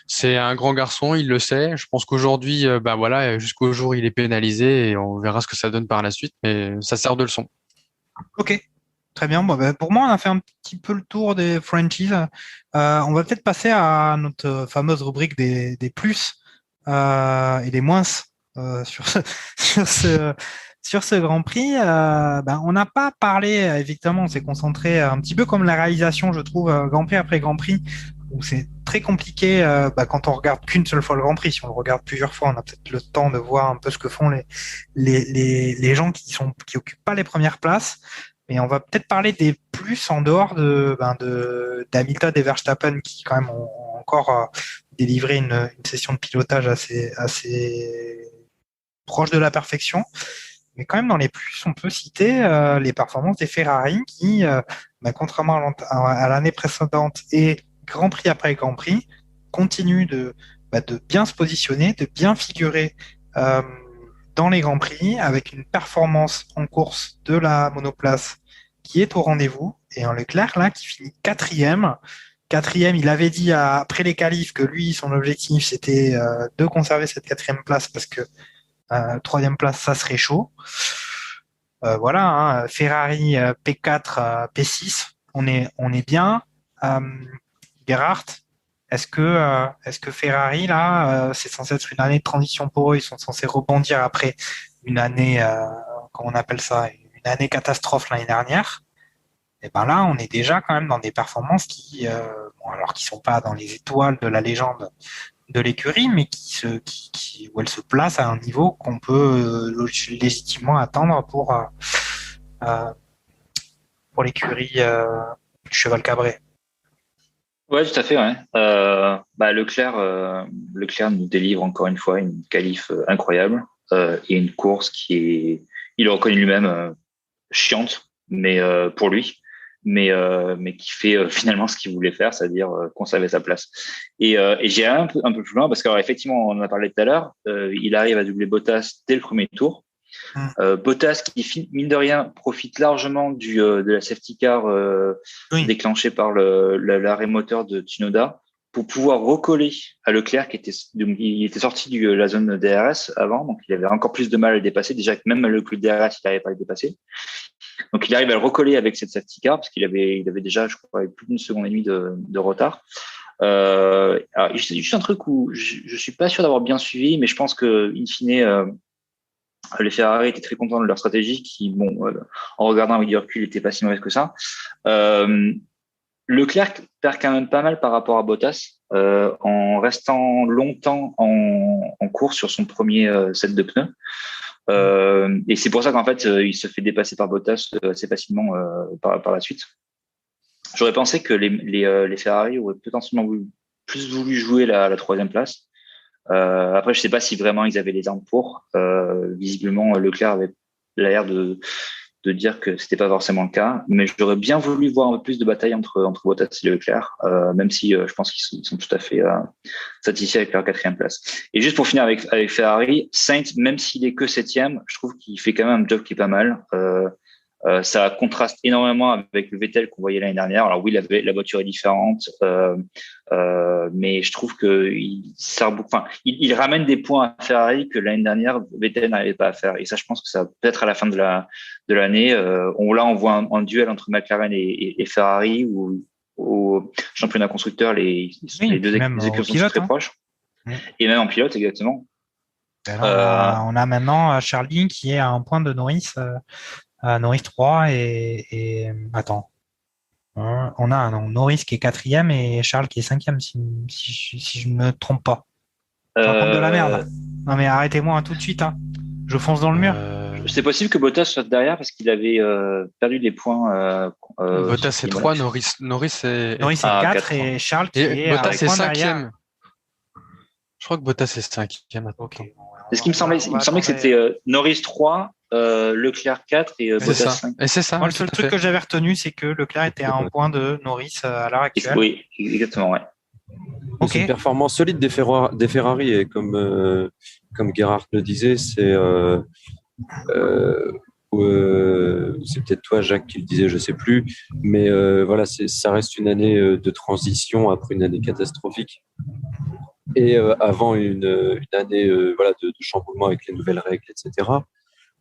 C'est un grand garçon, il le sait. Je pense qu'aujourd'hui, voilà, jusqu'au jour où il est pénalisé, et on verra ce que ça donne par la suite. Mais ça sert de leçon. Ok, très bien. Bon, pour moi, on a fait un petit peu le tour des franchises. On va peut-être passer à notre fameuse rubrique des plus et des moins sur ce Grand Prix. On n'a pas parlé, évidemment, on s'est concentré un petit peu comme la réalisation, je trouve, Grand Prix après Grand Prix, où c'est très compliqué quand on regarde qu'une seule fois le Grand Prix. Si on le regarde plusieurs fois, on a peut-être le temps de voir un peu ce que font les gens qui occupent pas les premières places. Mais on va peut-être parler des plus en dehors d'Hamilton et Verstappen, qui quand même ont encore délivré une session de pilotage assez proche de la perfection. Mais quand même, dans les plus, on peut citer les performances des Ferrari qui, contrairement à l'année précédente et Grand Prix après Grand Prix, continuent de bien se positionner, de bien figurer dans les Grands Prix, avec une performance en course de la monoplace qui est au rendez-vous. Et un Leclerc, là, qui finit 4e. 4e, il avait dit après les qualifs que lui, son objectif, c'était de conserver cette 4e place parce que 3e place, ça serait chaud. Voilà, Ferrari P4, P6, on est bien. Gerhardt, Est-ce que Ferrari, là, c'est censé être une année de transition pour eux, ils sont censés rebondir après une année, comment on appelle ça, une année catastrophe l'année dernière. Et ben là, on est déjà quand même dans des performances alors qui sont pas dans les étoiles de la légende de l'écurie, mais où elle se place à un niveau qu'on peut légitimement attendre pour l'écurie du Cheval Cabré. Ouais, tout à fait. Ouais. Leclerc nous délivre encore une fois une qualif incroyable et une course il le reconnaît lui-même, chiante, mais pour lui, mais qui fait finalement ce qu'il voulait faire, c'est-à-dire conserver sa place. Et j'ai un peu plus loin parce que alors, effectivement, on en a parlé tout à l'heure, il arrive à doubler Bottas dès le premier tour. Bottas qui, mine de rien, profite largement de la safety car déclenchée par l'arrêt moteur de Tsunoda pour pouvoir recoller à Leclerc il était sorti de la zone DRS avant, donc il avait encore plus de mal à le dépasser. Déjà que même le coup de DRS, il n'arrivait pas à le dépasser. Donc il arrive à le recoller avec cette safety car parce qu'il avait déjà, je crois, plus d'une seconde et demie de retard. Alors, c'est juste un truc où je suis pas sûr d'avoir bien suivi, mais je pense que in fine, les Ferrari étaient très contents de leur stratégie qui, en regardant avec du recul, n'était pas si mauvaise que ça. Leclerc perd quand même pas mal par rapport à Bottas en restant longtemps en course sur son premier set de pneus. Et c'est pour ça qu'en fait, il se fait dépasser par Bottas assez facilement par la suite. J'aurais pensé que les Ferrari auraient potentiellement plus voulu jouer la troisième place. Après, je sais pas si vraiment ils avaient les armes pour. Visiblement, Leclerc avait l'air de dire que c'était pas forcément le cas, mais j'aurais bien voulu voir un peu plus de bataille entre Bottas et Leclerc, même si je pense qu'ils sont tout à fait satisfaits avec leur quatrième place. Et juste pour finir avec Ferrari, Sainz, même s'il est que septième, je trouve qu'il fait quand même un job qui est pas mal. Ça contraste énormément avec le Vettel qu'on voyait l'année dernière. Alors oui, la voiture est différente, mais je trouve que il ramène des points à Ferrari que l'année dernière Vettel n'arrivait pas à faire. Et ça, je pense que ça va peut-être à la fin de l'année. On voit un duel entre McLaren et Ferrari où au championnat constructeur, les deux équipes sont très proches. Et même en pilote, exactement. Là, on a maintenant Charlie qui est à un point de Norris. Norris 3 et attends. On a Norris qui est quatrième et Charles qui est cinquième si je ne me trompe pas. Je raconte de la merde. Non mais arrêtez-moi tout de suite. Je fonce dans le mur. C'est possible que Bottas soit derrière parce qu'il avait perdu des points. Bottas est 3, Norris est 4 et Charles qui est Bottas est 5e. derrière. Je crois que Bottas est 5e. Okay. C'est ce qui me semblait. Il me semblait que c'était Norris 3, Leclerc 4 et Bottas 5. Et c'est ça. Moi, le seul truc que j'avais retenu, c'est que Leclerc était à un point de Norris à l'heure actuelle. Oui, exactement, ouais. Okay. C'est une performance solide des Ferrari et comme Gerhard le disait, c'est peut-être toi, Jacques, qui le disait, je sais plus, mais voilà, ça reste une année de transition après une année catastrophique. Et avant une année de chamboulement avec les nouvelles règles, etc.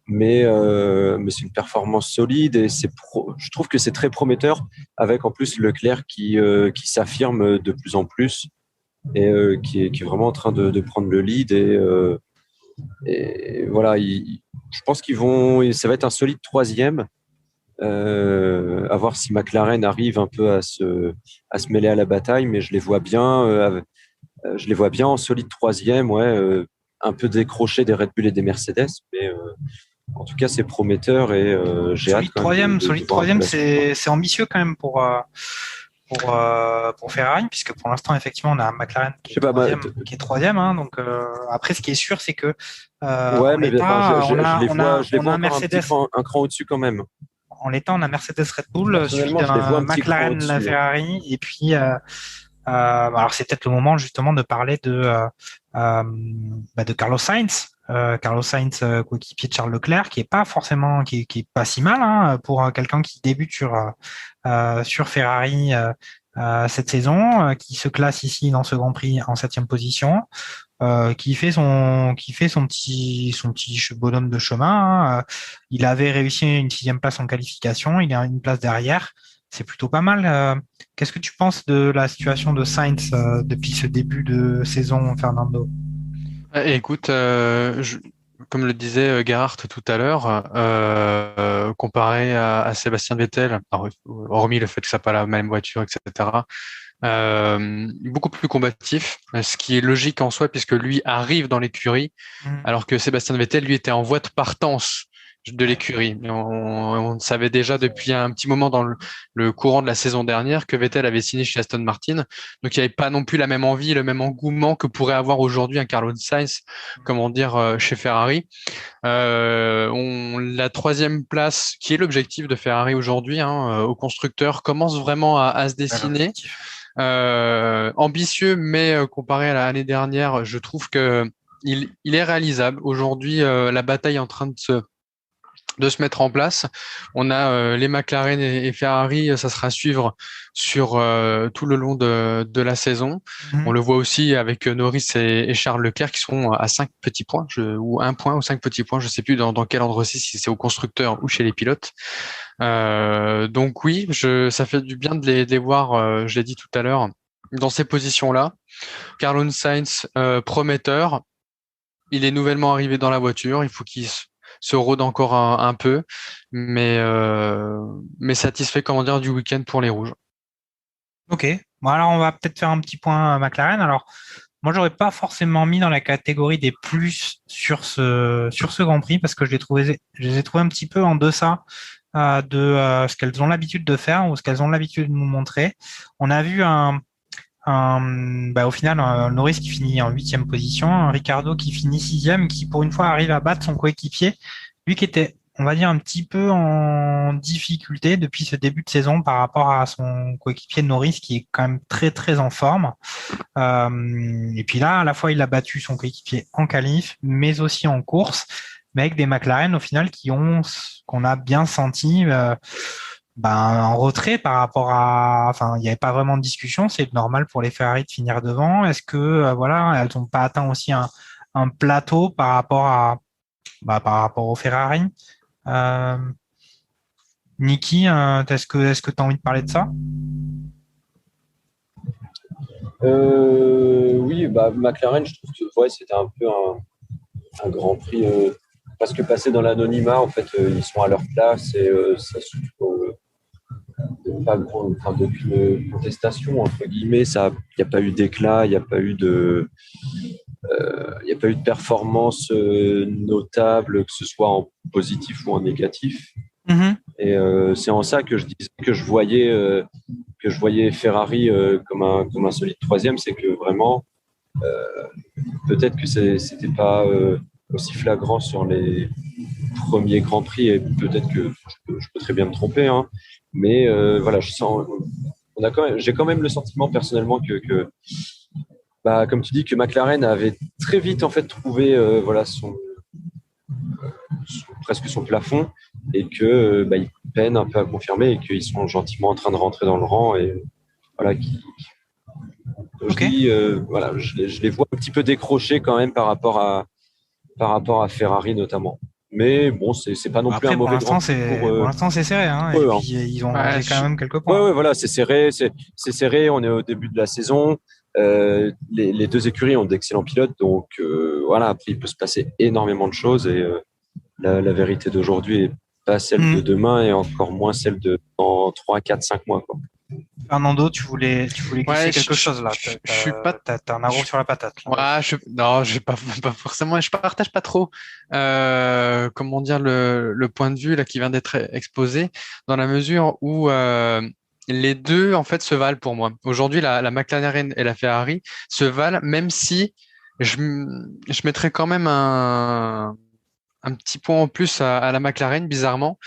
Mais c'est une performance solide et je trouve que c'est très prometteur avec en plus Leclerc qui s'affirme de plus en plus et qui est vraiment en train de prendre le lead et voilà, je pense ça va être un solide troisième. À voir si McLaren arrive un peu à se mêler à la bataille, mais je les vois bien en solide troisième, un peu décroché des Red Bull et des Mercedes, mais en tout cas c'est prometteur et j'ai hâte. Solide troisième, c'est ambitieux quand même pour Ferrari, puisque pour l'instant effectivement on a McLaren qui est troisième, donc après ce qui est sûr c'est que je les vois un Mercedes un cran au-dessus quand même. En l'état on a Mercedes Red Bull, suivi d'un McLaren Ferrari et puis alors c'est peut-être le moment justement de parler de Carlos Sainz. Carlos Sainz, coéquipier de Charles Leclerc, qui est pas si mal pour quelqu'un qui débute sur Ferrari cette saison, qui se classe ici dans ce Grand Prix en 7e position, qui fait son petit bonhomme de chemin. Il avait réussi une 6e place en qualification, il est à une place derrière. c'est plutôt pas mal. Qu'est-ce que tu penses de la situation de Sainz depuis ce début de saison, Fernando? Écoute, comme le disait Gerhardt tout à l'heure, comparé à Sébastien Vettel, alors, hormis le fait que ça n'a pas la même voiture, etc., beaucoup plus combatif, ce qui est logique en soi puisque lui arrive dans l'écurie, alors que Sébastien Vettel, lui, était en voie de partance de l'écurie. On savait déjà depuis un petit moment dans le courant de la saison dernière que Vettel avait signé chez Aston Martin, donc il n'y avait pas non plus la même envie, le même engouement que pourrait avoir aujourd'hui un Carlos Sainz, comment dire, chez Ferrari. La troisième place, qui est l'objectif de Ferrari aujourd'hui, au constructeur, commence vraiment à se dessiner. Ambitieux, mais comparé à l'année dernière, je trouve que il est réalisable. Aujourd'hui, la bataille est en train de se mettre en place. On a les McLaren et Ferrari, ça sera à suivre sur tout le long de la saison. On le voit aussi avec Norris et Charles Leclerc qui sont à 5 petits points, ou 1 point ou 5 petits points, je sais plus dans quel ordre aussi, si c'est au constructeur ou chez les pilotes. Donc oui, ça fait du bien de les voir, je l'ai dit tout à l'heure, dans ces positions-là. Carlos Sainz, prometteur. Il est nouvellement arrivé dans la voiture. Il faut qu'il se rôde encore un peu, mais satisfait, comment dire, du week-end pour les Rouges. Ok. Bon, alors on va peut-être faire un petit point McLaren. Alors, moi, j'aurais pas forcément mis dans la catégorie des plus sur ce Grand Prix parce que je les ai trouvés un petit peu en deçà de ce qu'elles ont l'habitude de faire ou ce qu'elles ont l'habitude de nous montrer. On a vu au final, un Norris qui finit en 8e position, un Ricciardo qui finit 6e, qui pour une fois arrive à battre son coéquipier, lui qui était, on va dire, un petit peu en difficulté depuis ce début de saison par rapport à son coéquipier Norris qui est quand même très très en forme. Et puis là, à la fois, il a battu son coéquipier en qualif, mais aussi en course, mais avec des McLaren au final qu'on a bien senti en retrait par rapport à, enfin, il n'y avait pas vraiment de discussion. C'est normal pour les Ferrari de finir devant. Est-ce que, elles n'ont pas atteint aussi un plateau par rapport aux Ferrari? Niki, est-ce que tu as envie de parler de ça? Oui, McLaren, je trouve que c'était un peu un Grand Prix presque passé dans l'anonymat. En fait, ils sont à leur place et ça souffre d'aucune contestation entre guillemets. Il n'y a pas eu d'éclat, il n'y a pas eu de performance notable, que ce soit en positif ou en négatif. Et c'est en ça que je disais que je voyais Ferrari comme un solide troisième, c'est que vraiment peut-être que c'était pas aussi flagrant sur les premiers Grands Prix et peut-être que je peux très bien me tromper, mais voilà, je sens j'ai quand même le sentiment personnellement que comme tu dis, que McLaren avait très vite en fait trouvé presque son plafond et que ils peinent un peu à confirmer et qu'ils sont gentiment en train de rentrer dans le rang et voilà je les vois un petit peu décrochés quand même par rapport à Ferrari notamment. Mais bon, c'est pas non plus un mauvais Grand Prix. Pour l'instant, c'est serré. Et puis, ils ont mangé quand même quelques points. Ouais, voilà, c'est serré. C'est serré. On est au début de la saison. Les deux écuries ont d'excellents pilotes. Donc, après, il peut se passer énormément de choses. Et la vérité d'aujourd'hui n'est pas celle de demain et encore moins celle de dans 3, 4, 5 mois. Quoi. Fernando, tu voulais glisser quelque chose là. T'as un arrow sur la patate. Là. Ouais, j'ai pas forcément. Je partage pas trop. Comment dire le point de vue là qui vient d'être exposé dans la mesure où les deux en fait se valent pour moi. Aujourd'hui, la McLaren et la Ferrari se valent, même si je mettrais quand même un petit point en plus à la McLaren, bizarrement,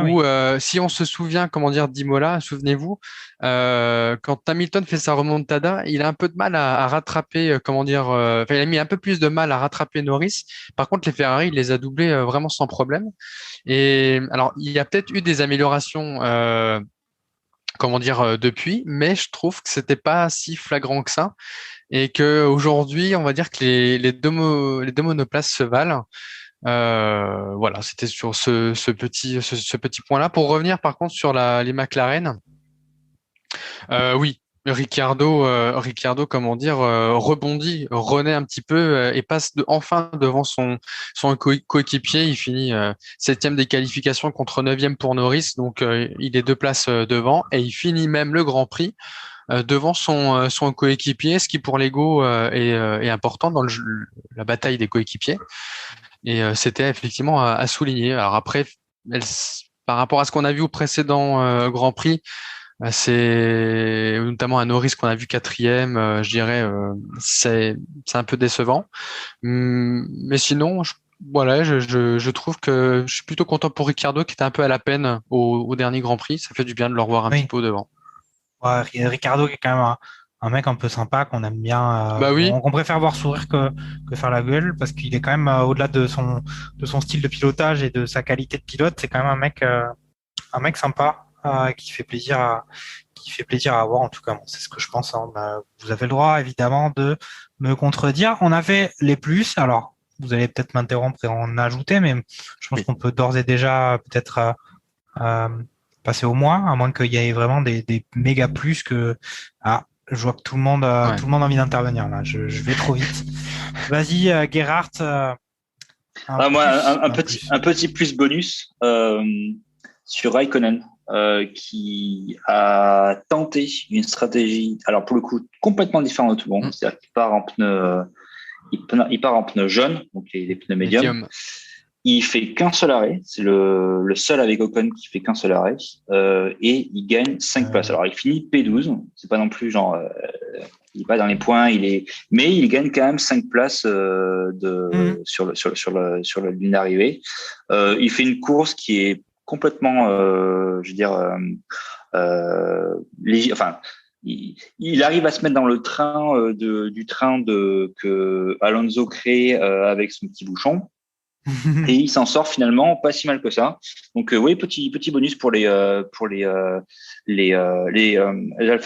où si on se souvient, comment dire, d'Imola, souvenez-vous, quand Hamilton fait sa remontada, il a un peu de mal à rattraper, il a mis un peu plus de mal à rattraper Norris. Par contre, les Ferrari, il les a doublés vraiment sans problème. Et alors, il y a peut-être eu des améliorations, depuis, mais je trouve que c'était pas si flagrant que ça. Et que aujourd'hui, on va dire que les deux monoplaces se valent. Voilà, c'était sur ce petit point-là. Pour revenir par contre sur les McLaren, Oui, Ricciardo, comment dire, rebondit, renaît un petit peu et passe enfin devant son coéquipier. Il finit septième des qualifications contre neuvième pour Norris, donc il est 2 places devant et il finit même le Grand Prix devant son coéquipier, ce qui pour l'ego est important dans la bataille des coéquipiers. Et c'était effectivement à souligner. Alors après, par rapport à ce qu'on a vu au précédent Grand Prix, c'est notamment un Norris qu'on a vu quatrième, je dirais, c'est un peu décevant. Mais sinon, voilà, je trouve que je suis plutôt content pour Ricciardo qui était un peu à la peine au dernier Grand Prix. Ça fait du bien de le revoir un Oui. petit peu devant. Ouais, Ricardo qui est quand même un mec un peu sympa qu'on aime bien, Bah oui, qu'on préfère voir sourire que faire la gueule parce qu'il est quand même au-delà de son style de pilotage et de sa qualité de pilote, c'est quand même un mec sympa qui fait plaisir à voir. En tout cas, bon, c'est ce que je pense, hein. Vous avez le droit évidemment de me contredire. On avait les plus, alors vous allez peut-être m'interrompre et en ajouter, mais je pense qu'on peut d'ores et déjà peut-être euh, passer au moins, à moins qu'il y ait vraiment des méga plus que je vois que tout le monde Ouais. tout le monde a envie d'intervenir là. Je vais trop vite. Vas-y, Gerhard. Moi, un plus. petit plus bonus sur Raikkonen, qui a tenté une stratégie, alors pour le coup complètement différente de tout le monde. C'est-à-dire qu'il part en pneu, il part en pneu jaune, donc les pneus médiums. Il fait qu'un seul arrêt, c'est le seul avec Ocon qui fait qu'un seul arrêt, et il gagne 5 places. Alors il finit P12, c'est pas non plus genre, il est pas dans les points, mais il gagne quand même 5 places sur la ligne d'arrivée. Il fait une course qui est complètement, je veux dire, il arrive à se mettre dans le train du train que Alonso crée avec son petit bouchon. Et il s'en sort finalement pas si mal que ça. Donc oui, petit bonus pour les Alfa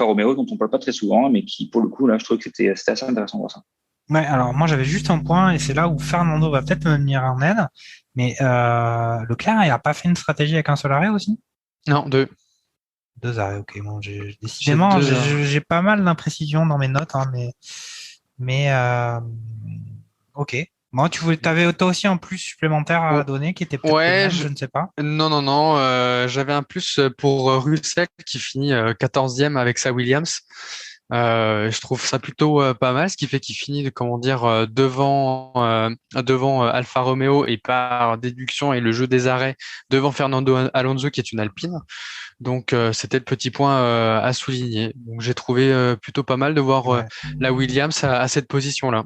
Romeo dont on parle pas très souvent, mais qui pour le coup là, je trouve que c'était assez intéressant de voir ça. Ouais, alors moi j'avais juste un point et c'est là où Fernando va peut-être me venir en aide. Mais Leclerc, il a pas fait une stratégie avec un seul arrêt aussi? Non, 2. 2 arrêts, ok. Bon, décidément, j'ai pas mal d'imprécisions dans mes notes, hein, mais ok. Moi, t'avais toi aussi un plus supplémentaire à donner qui était peut-être le même, je ne sais pas. Non. J'avais un plus pour Russell qui finit 14e avec sa Williams. Je trouve ça plutôt pas mal, ce qui fait qu'il finit, comment dire, devant Alfa Romeo et par déduction et le jeu des arrêts devant Fernando Alonso qui est une Alpine. Donc c'était le petit point à souligner. Donc j'ai trouvé plutôt pas mal de voir la Williams à cette position-là.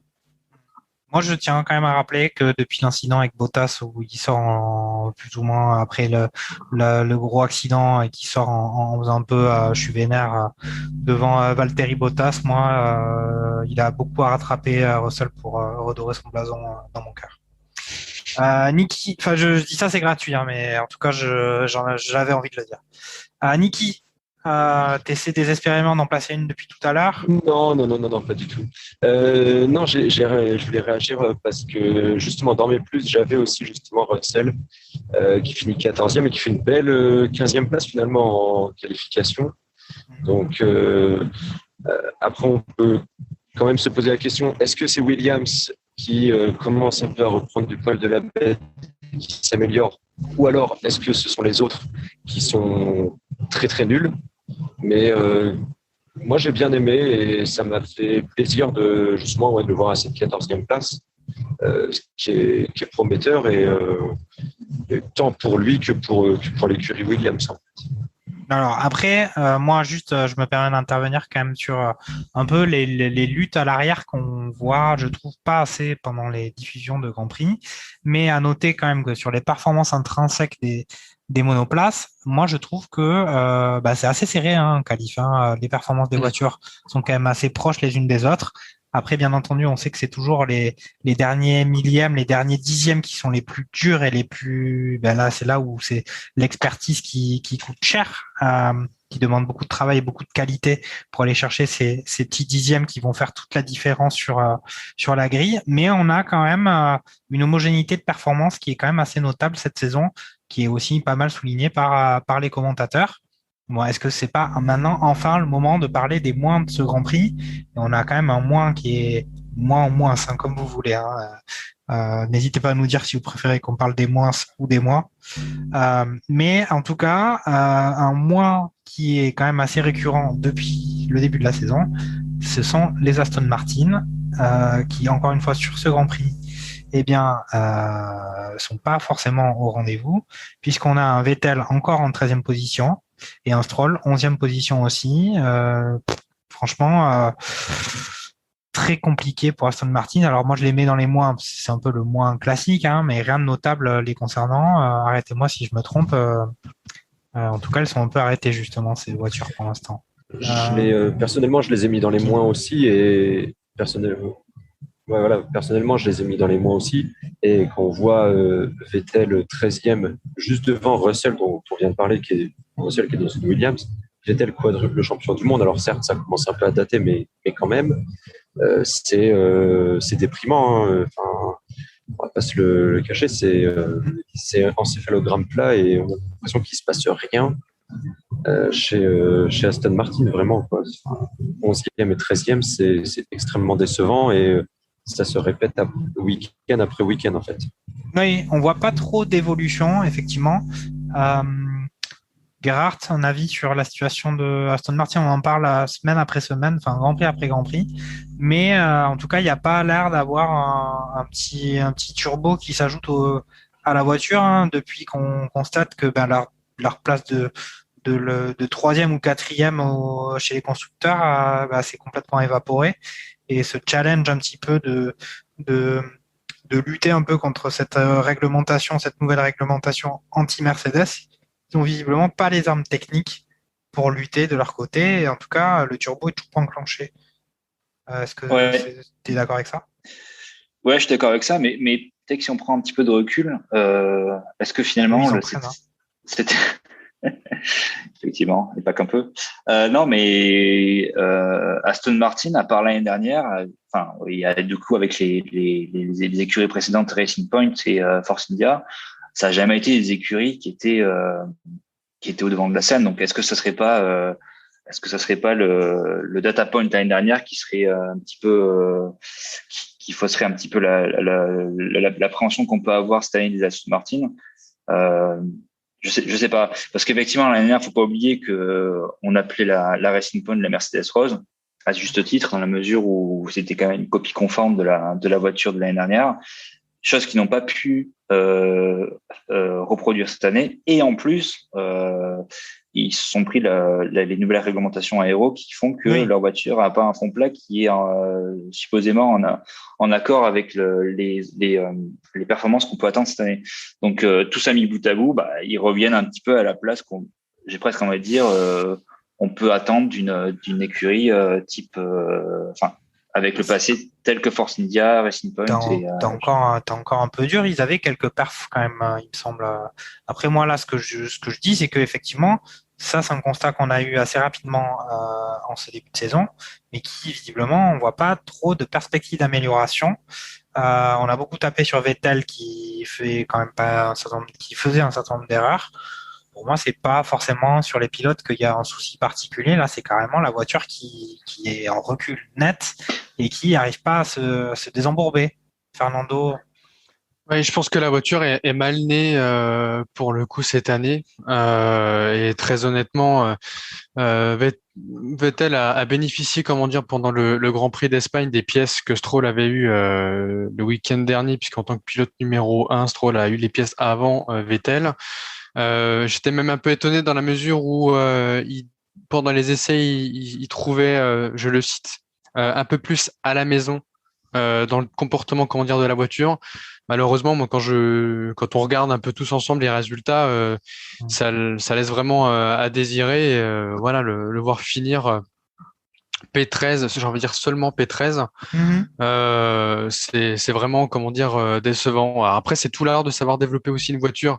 Moi, je tiens quand même à rappeler que depuis l'incident avec Bottas, où il sort plus ou moins après le gros accident et qui sort en faisant un peu je suis vénère devant Valtteri Bottas, moi, il a beaucoup à rattraper Russell pour redorer son blason dans mon cœur. Niki, enfin je dis ça, c'est gratuit, hein, mais en tout cas, j'avais envie de le dire. Niki, t'essaies désespérément d'en placer une depuis tout à l'heure? Non, pas du tout. Non, je voulais réagir parce que justement dans mes plus, j'avais aussi justement Russell qui finit 14e et qui fait une belle 15e place finalement en qualification. Donc après, on peut quand même se poser la question, est-ce que c'est Williams qui commence un peu à reprendre du poil de la bête, qui s'améliore, ou alors est-ce que ce sont les autres qui sont très très nuls? Mais moi, j'ai bien aimé et ça m'a fait plaisir de le voir à cette 14e place, qui est prometteur et tant pour lui que pour l'écurie Williams. En fait. Alors après, moi juste, je me permets d'intervenir quand même sur un peu les luttes à l'arrière qu'on voit, je trouve pas assez pendant les diffusions de Grand Prix, mais à noter quand même que sur les performances intrinsèques des monoplaces, moi je trouve que c'est assez serré en qualif. Les performances des voitures sont quand même assez proches les unes des autres. Après, bien entendu, on sait que c'est toujours les derniers millièmes, les derniers dixièmes qui sont les plus durs et les plus. Là, c'est là où c'est l'expertise qui coûte cher, qui demande beaucoup de travail et beaucoup de qualité pour aller chercher ces petits dixièmes qui vont faire toute la différence sur la grille. Mais on a quand même une homogénéité de performance qui est quand même assez notable cette saison, qui est aussi pas mal soulignée par les commentateurs. Bon, est-ce que c'est pas maintenant enfin le moment de parler des moins de ce Grand Prix? Et on a quand même un moins qui est moins en moins, hein, comme vous voulez. Hein. N'hésitez pas à nous dire si vous préférez qu'on parle des moins ou des mois. Mais en tout cas, un moins qui est quand même assez récurrent depuis le début de la saison, ce sont les Aston Martin, qui encore une fois sur ce Grand Prix, eh bien, sont pas forcément au rendez-vous, puisqu'on a un Vettel encore en 13e position et un Stroll 11e position aussi. Franchement, très compliqué pour Aston Martin. Alors moi, je les mets dans les moins, c'est un peu le moins classique, hein, mais rien de notable les concernant. Arrêtez-moi si je me trompe. En tout cas, elles sont un peu arrêtées justement, ces voitures pour l'instant. Personnellement, je les ai mis dans les moins aussi et personnellement, je les ai mis dans les moins aussi. Et quand on voit Vettel 13e, juste devant Russell, dont on vient de parler, Russell qui est dans une Williams, Vettel quadruple champion du monde. Alors certes, ça commence un peu à dater, mais quand même, c'est déprimant. Hein. Enfin, on va pas se le cacher, c'est encéphalogramme plat et on a l'impression qu'il se passe rien chez Aston Martin, vraiment. Quoi. Enfin, 11e et 13e, c'est extrêmement décevant et ça se répète week-end après week-end, en fait. Oui, on voit pas trop d'évolution, effectivement. Gerhard, un avis sur la situation de Aston Martin, on en parle semaine après semaine, enfin Grand Prix après Grand Prix, mais en tout cas, il n'y a pas l'air d'avoir un petit turbo qui s'ajoute à la voiture, hein, depuis qu'on constate que leur place de troisième ou quatrième chez les constructeurs s'est complètement évaporée, et ce challenge un petit peu de lutter un peu contre cette nouvelle réglementation anti-Mercedes. Ils n'ont visiblement pas les armes techniques pour lutter de leur côté. Et en tout cas, le turbo est toujours pas enclenché. Est-ce que tu es d'accord avec ça? Ouais, je suis d'accord avec ça, mais peut-être que si on prend un petit peu de recul, est-ce que finalement, c'était effectivement, et pas qu'un peu. Non, mais Aston Martin, à part l'année dernière, il y a du coup avec les écuries précédentes, Racing Point et Force India, ça n'a jamais été des écuries qui étaient au devant de la scène. Donc, est-ce que ça serait pas le data point l'année dernière qui serait un petit peu qui fausserait un petit peu l'appréhension qu'on peut avoir cette année des Aston Martin? Je sais pas, parce qu'effectivement l'année dernière, faut pas oublier que on appelait la Racing Point la Mercedes Rose à juste titre, dans la mesure où c'était quand même une copie conforme de la voiture de l'année dernière. Chose qu'ils n'ont pas pu reproduire cette année. Et en plus, ils se sont pris les nouvelles réglementations aéro qui font que leur voiture n'a pas un fond plat qui est supposément en accord avec les performances qu'on peut attendre cette année. Donc, tout ça mis bout à bout, ils reviennent un petit peu à la place j'ai presque envie de dire, on peut attendre d'une écurie type... avec le passé tel que Force India, Racing Point. T'es encore un peu dur. Ils avaient quelques perfs quand même, il me semble. Après moi là, ce que je dis, c'est que effectivement, ça c'est un constat qu'on a eu assez rapidement en ce début de saison, mais qui visiblement on voit pas trop de perspectives d'amélioration. On a beaucoup tapé sur Vettel qui faisait un certain nombre d'erreurs. Pour moi, c'est pas forcément sur les pilotes qu'il y a un souci particulier. Là, c'est carrément la voiture qui est en recul net et qui n'arrive pas à se désembourber. Fernando? Oui, je pense que la voiture est mal née pour le coup cette année. Et très honnêtement, Vettel a bénéficié, comment dire, pendant le Grand Prix d'Espagne des pièces que Stroll avait eues le week-end dernier, puisqu'en tant que pilote numéro 1, Stroll a eu les pièces avant Vettel. J'étais même un peu étonné dans la mesure où pendant les essais, il trouvait, je le cite, un peu plus à la maison dans le comportement, comment dire, de la voiture. Malheureusement, moi, quand on regarde un peu tous ensemble les résultats, ça laisse vraiment à désirer. Et, voilà, le voir finir P13, j'ai envie de dire seulement P13, c'est vraiment, comment dire, décevant. Alors après, c'est tout l'art de savoir développer aussi une voiture.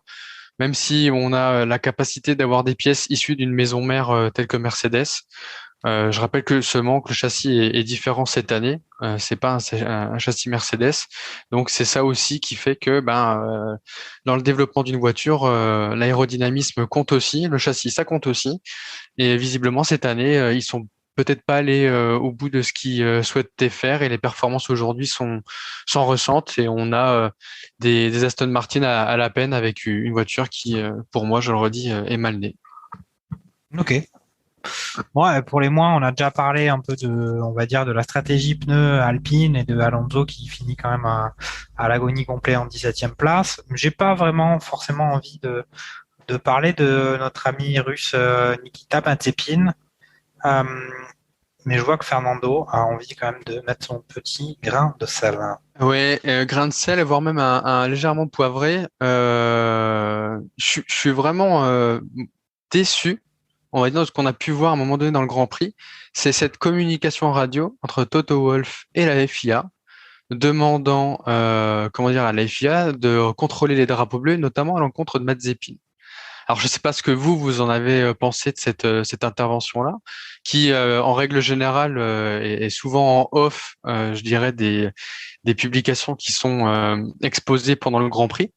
Même si on a la capacité d'avoir des pièces issues d'une maison mère telle que Mercedes, Je rappelle que le châssis est différent cette année. C'est pas un châssis Mercedes, donc c'est ça aussi qui fait que dans le développement d'une voiture, l'aérodynamisme compte aussi, le châssis ça compte aussi. Et visiblement cette année, ils sont peut-être pas allés au bout de ce qu'ils souhaitaient faire et les performances aujourd'hui s'en ressentent et on a des Aston Martin à la peine avec une voiture qui, pour moi, je le redis, est mal née. Ok. Ouais, pour les moins, on a déjà parlé un peu on va dire, de la stratégie pneus Alpine et de Alonso qui finit quand même à l'agonie complet en 17e place. J'ai pas vraiment forcément envie de parler de notre ami russe Nikita Mazepin. Mais je vois que Fernando a envie quand même de mettre son petit grain de sel. Ouais, grain de sel, voire même un légèrement poivré. Je suis vraiment déçu, on va dire, de ce qu'on a pu voir à un moment donné dans le Grand Prix. C'est cette communication radio entre Toto Wolff et la FIA, demandant à la FIA de contrôler les drapeaux bleus, notamment à l'encontre de Mazepin. Alors, je ne sais pas ce que vous en avez pensé de cette intervention-là, qui, en règle générale, est souvent en off, je dirais, des publications qui sont exposées pendant le Grand Prix.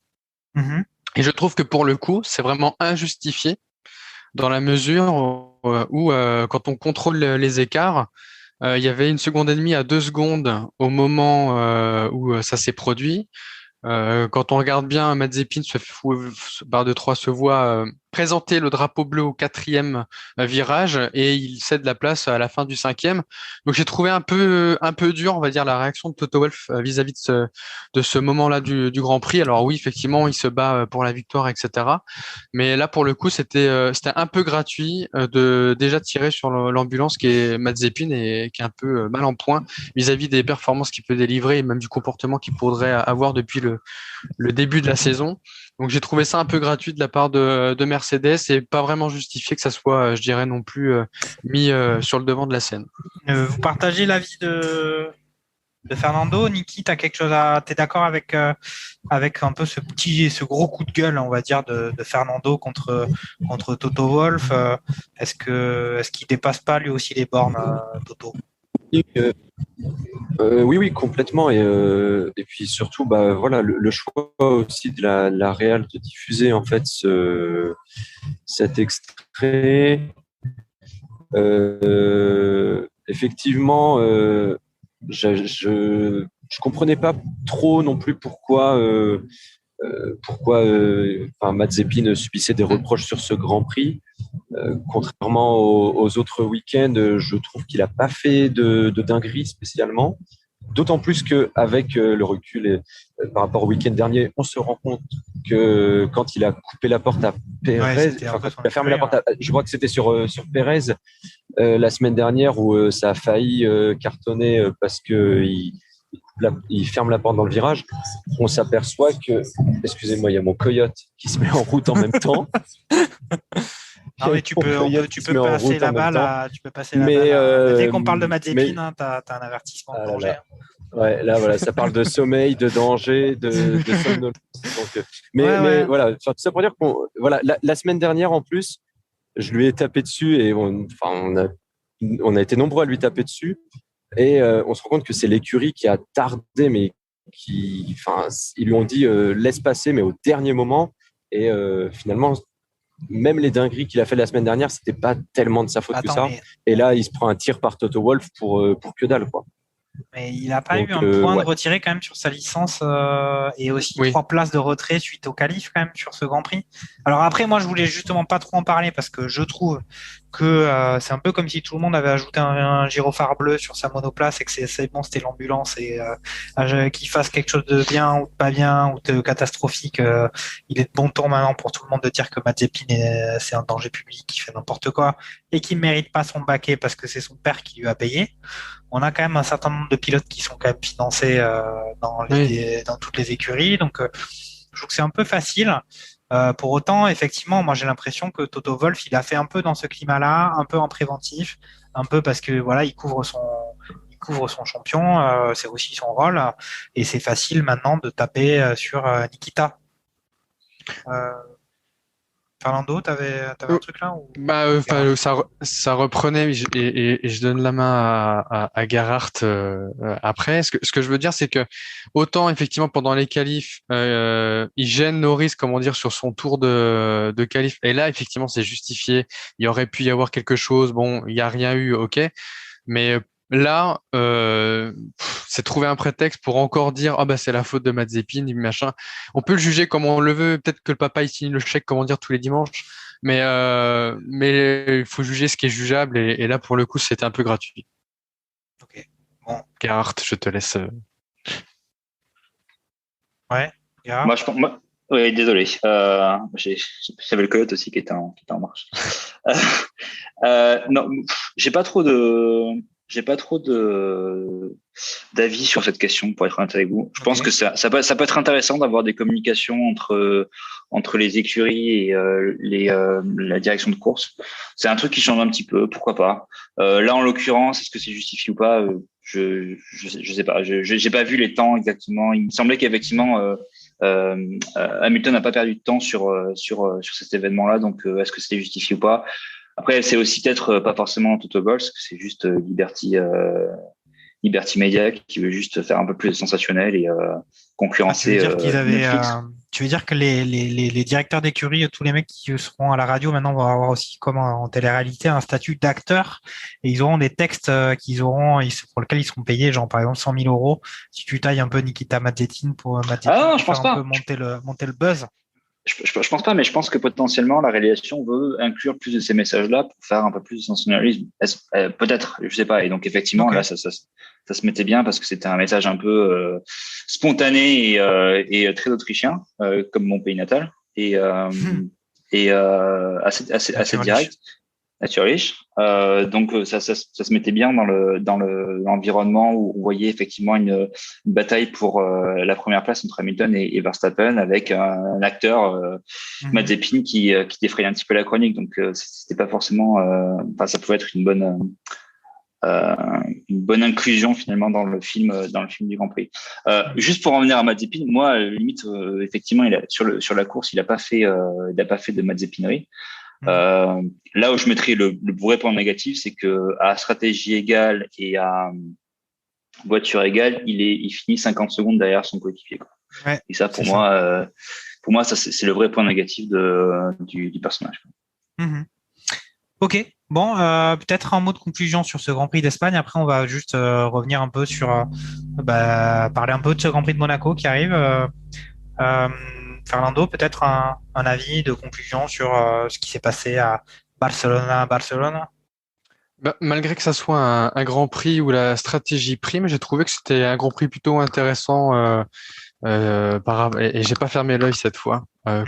Mm-hmm. Et je trouve que pour le coup, c'est vraiment injustifié dans la mesure où quand on contrôle les écarts, il y avait 1 seconde et demie à 2 secondes au moment où ça s'est produit. Quand on regarde bien, Mazepin barre de 3 se voit présenter le drapeau bleu au 4e virage et il cède la place à la fin du 5e. Donc j'ai trouvé un peu dur, on va dire, la réaction de Toto Wolff vis-à-vis de ce moment-là du Grand Prix. Alors oui, effectivement, il se bat pour la victoire, etc. Mais là, pour le coup, c'était un peu gratuit de déjà tirer sur l'ambulance qui est Mazepin et qui est un peu mal en point vis-à-vis des performances qu'il peut délivrer et même du comportement qu'il pourrait avoir depuis le début de la saison. Donc j'ai trouvé ça un peu gratuit de la part de Mercedes et pas vraiment justifié que ça soit, je dirais, non plus mis sur le devant de la scène. Vous partagez l'avis de Fernando? Niki, t'es d'accord avec un peu ce gros coup de gueule, on va dire, de Fernando contre Toto Wolff? Est-ce qu'il dépasse pas lui aussi les bornes, Toto? Oui, complètement. Et puis surtout, voilà, le choix aussi de la Real de diffuser en fait cet extrait. Effectivement, je comprenais pas trop non plus pourquoi Mazepin subissait des reproches sur ce Grand Prix. Contrairement aux autres week-ends, je trouve qu'il n'a pas fait de dinguerie spécialement. D'autant plus qu'avec le recul et par rapport au week-end dernier, on se rend compte que quand il a coupé la porte à Pérez, quand il a fermé la porte je crois que c'était sur Pérez la semaine dernière où ça a failli cartonner parce qu'il ferme la porte dans le virage. On s'aperçoit que, excusez-moi, il y a mon coyote qui se met en route en même temps. Non, mais tu peux passer la balle. Tu peux passer la balle. Dès qu'on parle de Mazepin, t'as un avertissement de danger. Ouais, là, voilà, ça parle de sommeil, de danger, de somnolence. Donc, mais voilà, tout ça pour dire qu'on, voilà, la semaine dernière en plus, je lui ai tapé dessus et on a été nombreux à lui taper dessus et on se rend compte que c'est l'écurie qui a tardé, mais ils lui ont dit laisse passer, mais au dernier moment et finalement. Même les dingueries qu'il a fait la semaine dernière, c'était pas tellement de sa faute que ça. Et là, il se prend un tir par Toto Wolff pour que dalle, quoi. Mais il n'a pas eu un point de retiré quand même sur sa licence et aussi 3 places de retrait suite au qualif quand même sur ce Grand Prix. Alors après, moi, je voulais justement pas trop en parler parce que je trouve que c'est un peu comme si tout le monde avait ajouté un gyrophare bleu sur sa monoplace et que c'est bon, c'était l'ambulance et qu'il fasse quelque chose de bien ou de pas bien ou de catastrophique. Il est de bon ton maintenant pour tout le monde de dire que Mazepin c'est un danger public, qui fait n'importe quoi et qui mérite pas son baquet parce que c'est son père qui lui a payé. On a quand même un certain nombre de pilotes qui sont quand même financés dans toutes les écuries, donc je trouve que c'est un peu facile. Pour autant, effectivement, moi j'ai l'impression que Toto Wolff, il a fait un peu dans ce climat-là, un peu en préventif, un peu parce que voilà, il couvre son champion, c'est aussi son rôle, et c'est facile maintenant de taper sur Nikita. Fernando, t'avais un truc là ou... Ça reprenait et je donne la main à Gerhardt après. Ce que je veux dire, c'est que autant effectivement pendant les qualifs, il gêne Norris, comment dire, sur son tour de qualif. Et là, effectivement, c'est justifié. Il aurait pu y avoir quelque chose. Bon, il n'y a rien eu, ok. Mais là, c'est trouver un prétexte pour encore dire c'est la faute de Mazepin, machin. On peut le juger comme on le veut. Peut-être que le papa il signe le chèque, comment dire, tous les dimanches. Mais il faut juger ce qui est jugeable. Et là, pour le coup, c'était un peu gratuit. Ok. Bon. Gerhardt, je te laisse. Ouais. Gerhardt. Oui, désolé. J'avais le coyote aussi qui était en marche. Non, j'ai pas trop d'avis sur cette question, pour être honnête avec vous. Je pense que ça peut être intéressant d'avoir des communications entre les écuries et la direction de course. C'est un truc qui change un petit peu, pourquoi pas. Là, en l'occurrence, est-ce que c'est justifié ou pas? Je sais pas. J'ai pas vu les temps exactement. Il me semblait qu'effectivement Hamilton n'a pas perdu de temps sur cet événement-là. Donc, est-ce que c'était justifié ou pas? Après, c'est aussi peut-être pas forcément Toto Wolff, c'est juste Liberty Media qui veut juste faire un peu plus de sensationnel et concurrencer. Tu veux dire que les directeurs d'écurie, tous les mecs qui seront à la radio maintenant vont avoir aussi, comme en télé-réalité, un statut d'acteur et ils auront des textes pour lesquels ils seront payés, genre par exemple 100 000 euros si tu tailles un peu Nikita Mazepin pour je pense pas. Peu monter le buzz. Je pense pas, mais je pense que potentiellement la réalisation veut inclure plus de ces messages-là pour faire un peu plus de sensationnalisme. Peut-être, je sais pas. Et donc effectivement, là, ça se mettait bien parce que c'était un message un peu spontané et très autrichien, comme mon pays natal, et assez direct. Naturlich. Donc ça se mettait bien dans l'environnement où on voyait effectivement une bataille pour la première place entre Hamilton et Verstappen avec un acteur Mazepin qui défrayait un petit peu la chronique. Donc c'était pas forcément ça pouvait être une bonne inclusion finalement dans le film du Grand Prix. Juste pour en revenir à Mazepin, moi limite effectivement sur la course il a pas fait de Mazepinerie. Là où je mettrais le vrai point négatif, c'est que à stratégie égale et à voiture égale, il finit 50 secondes derrière son coéquipier. Ouais, et ça, pour moi, ça c'est le vrai point négatif du personnage. Ok. Bon, peut-être un mot de conclusion sur ce Grand Prix d'Espagne. Après, on va juste revenir un peu sur parler un peu de ce Grand Prix de Monaco qui arrive. Fernando, peut-être un avis de conclusion sur ce qui s'est passé à Barcelone. Malgré que ça soit un Grand Prix où la stratégie prime, j'ai trouvé que c'était un Grand Prix plutôt intéressant et j'ai pas fermé l'œil cette fois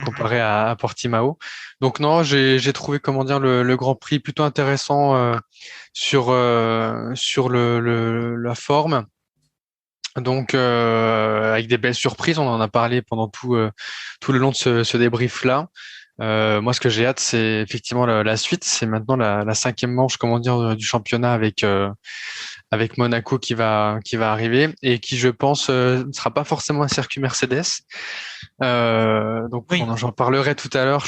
comparé à Portimao. Donc non, j'ai trouvé le Grand Prix plutôt intéressant sur la forme. Donc avec des belles surprises, on en a parlé pendant tout le long de ce débrief-là. Moi, ce que j'ai hâte, c'est effectivement la suite. C'est maintenant la 5e manche, du championnat avec Monaco qui va arriver et qui, je pense, ne sera pas forcément un circuit Mercedes. Donc, oui. J'en parlerai tout à l'heure.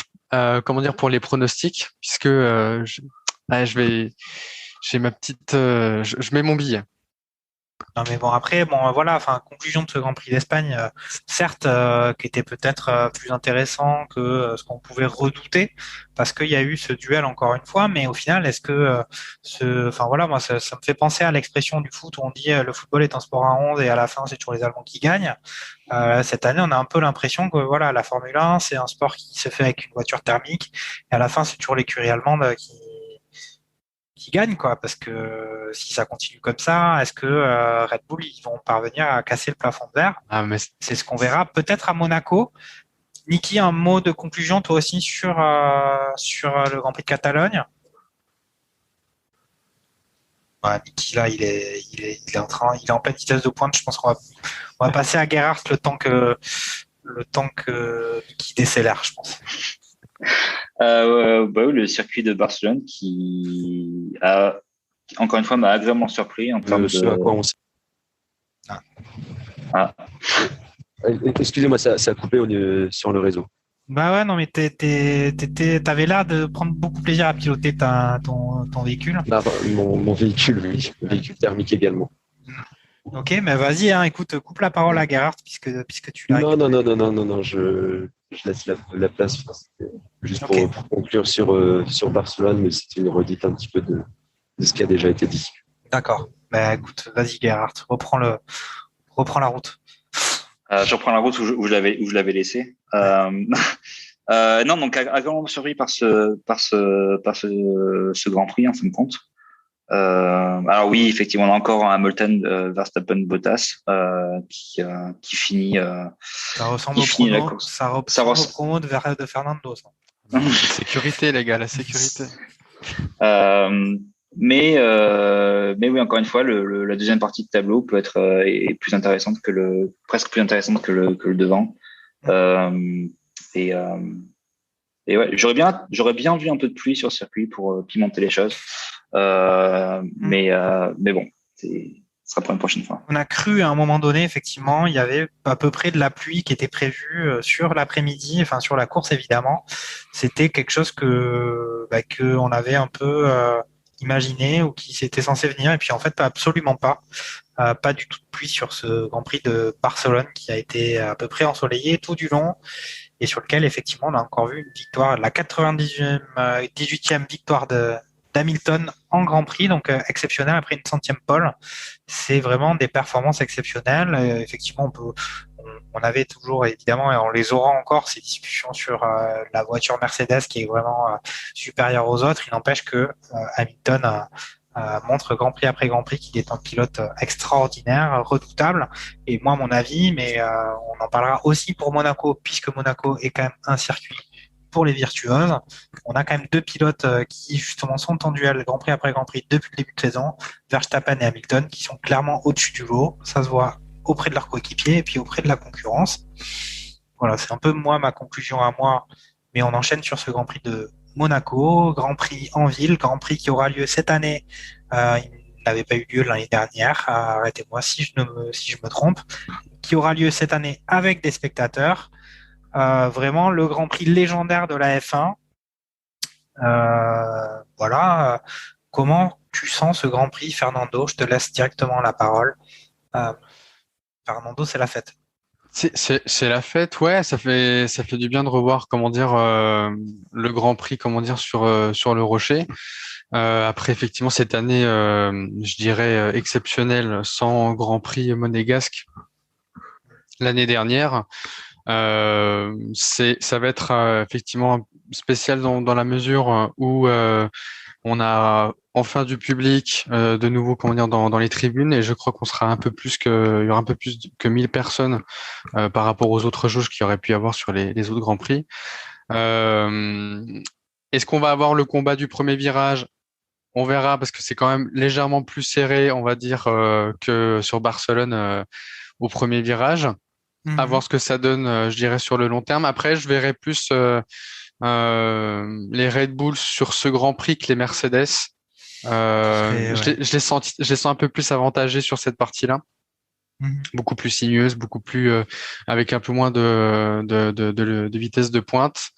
Pour les pronostics, puisque j'ai ma petite, je mets mon billet. Non mais bon après conclusion de ce Grand Prix d'Espagne, certes qui était peut-être plus intéressant que ce qu'on pouvait redouter parce qu'il y a eu ce duel encore une fois, mais au final est-ce que ça me fait penser à l'expression du foot où on dit le football est un sport à 11 et à la fin c'est toujours les Allemands qui gagnent. Cette année on a un peu l'impression que la Formule 1 c'est un sport qui se fait avec une voiture thermique et à la fin c'est toujours l'écurie allemande qui gagne parce que si ça continue comme ça, est-ce que Red Bull ils vont parvenir à casser le plafond de verre? C'est ce qu'on verra peut-être à Monaco. Niki, un mot de conclusion toi aussi sur le Grand Prix de Catalogne? Niki là il est en pleine vitesse de pointe. Je pense qu'on va passer à Gerhardt le temps que Niki décélère, je pense. Le circuit de Barcelone qui a encore une fois m'a agréablement surpris en termes de. À quoi on... Excusez-moi, ça a coupé sur le réseau. Bah ouais, non, mais t'avais l'air de prendre beaucoup plaisir à piloter ton véhicule. Bah, mon véhicule, oui. Véhicule thermique également. Ok, mais vas-y, hein, écoute, coupe la parole à Gerhard puisque tu l'as. Non, je laisse la place. Enfin, c'était juste pour conclure sur Barcelone, mais c'était une redite un petit peu de ce qui a déjà été dit. D'accord. Bah écoute, vas-y Gerhard, reprends la route. Je reprends la route où je l'avais laissé. Non, donc agréablement surpris par ce Grand Prix en fin de compte. Alors oui, effectivement, on a encore un Hamilton, Verstappen, Bottas qui finit. Ça ressemble qui finit la au prono. course. Ça ressemble au promo de Fernando. Ça. La sécurité, les gars, la sécurité. Mais oui, encore une fois, la deuxième partie de tableau peut être est plus intéressante presque plus intéressante que le devant. Et ouais, j'aurais bien vu un peu de pluie sur le circuit pour pimenter les choses. Mais bon, ce sera pour une prochaine fois. On a cru à un moment donné, effectivement, il y avait à peu près de la pluie qui était prévue sur l'après-midi, enfin sur la course évidemment. C'était quelque chose que on avait un peu imaginé ou qui s'était censé venir, et puis en fait absolument pas. Pas du tout de pluie sur ce Grand Prix de Barcelone qui a été à peu près ensoleillé tout du long et sur lequel effectivement on a encore vu une victoire, la 18e victoire d'Hamilton en Grand Prix, donc exceptionnel après une 100e pole. C'est vraiment des performances exceptionnelles. Effectivement, on avait toujours évidemment, et on les aura encore, ces discussions sur la voiture Mercedes qui est vraiment supérieure aux autres. Il n'empêche que Hamilton montre Grand Prix après Grand Prix qu'il est un pilote extraordinaire, redoutable. Et moi, mon avis, mais on en parlera aussi pour Monaco, puisque Monaco est quand même un circuit pour les virtuoses. On a quand même deux pilotes qui justement sont en duel Grand Prix après Grand Prix depuis le début de saison, Verstappen et Hamilton, qui sont clairement au-dessus du lot. Ça se voit auprès de leurs coéquipiers et puis auprès de la concurrence. Voilà, c'est un peu ma conclusion à moi, mais on enchaîne sur ce Grand Prix de Monaco, Grand Prix en ville, Grand Prix qui aura lieu cette année. Il n'avait pas eu lieu l'année dernière. Arrêtez-moi si je me trompe. Qui aura lieu cette année avec des spectateurs. Vraiment le Grand Prix légendaire de la F1. Voilà. Comment tu sens ce Grand Prix, Fernando? Je te laisse directement la parole. Fernando, c'est la fête. C'est la fête, ouais. Ça fait du bien de revoir, comment dire, le Grand Prix, comment dire, sur le Rocher. Après, effectivement, cette année, je dirais exceptionnelle, sans Grand Prix monégasque l'année dernière. Ça va être effectivement spécial dans la mesure où on a enfin du public de nouveau, comment dire, dans les tribunes, et je crois qu'on sera il y aura un peu plus que 1000 personnes par rapport aux autres jauges qu'il y aurait pu y avoir sur les autres Grands Prix. Est-ce qu'on va avoir le combat du premier virage? On verra, parce que c'est quand même légèrement plus serré, on va dire, que sur Barcelone au premier virage. À voir ce que ça donne, je dirais, sur le long terme. Après, je verrai plus les Red Bull sur ce Grand Prix que les Mercedes. Je les sens un peu plus avantagés sur cette partie-là. Beaucoup plus sinueuse, beaucoup plus avec un peu moins de vitesse de pointe.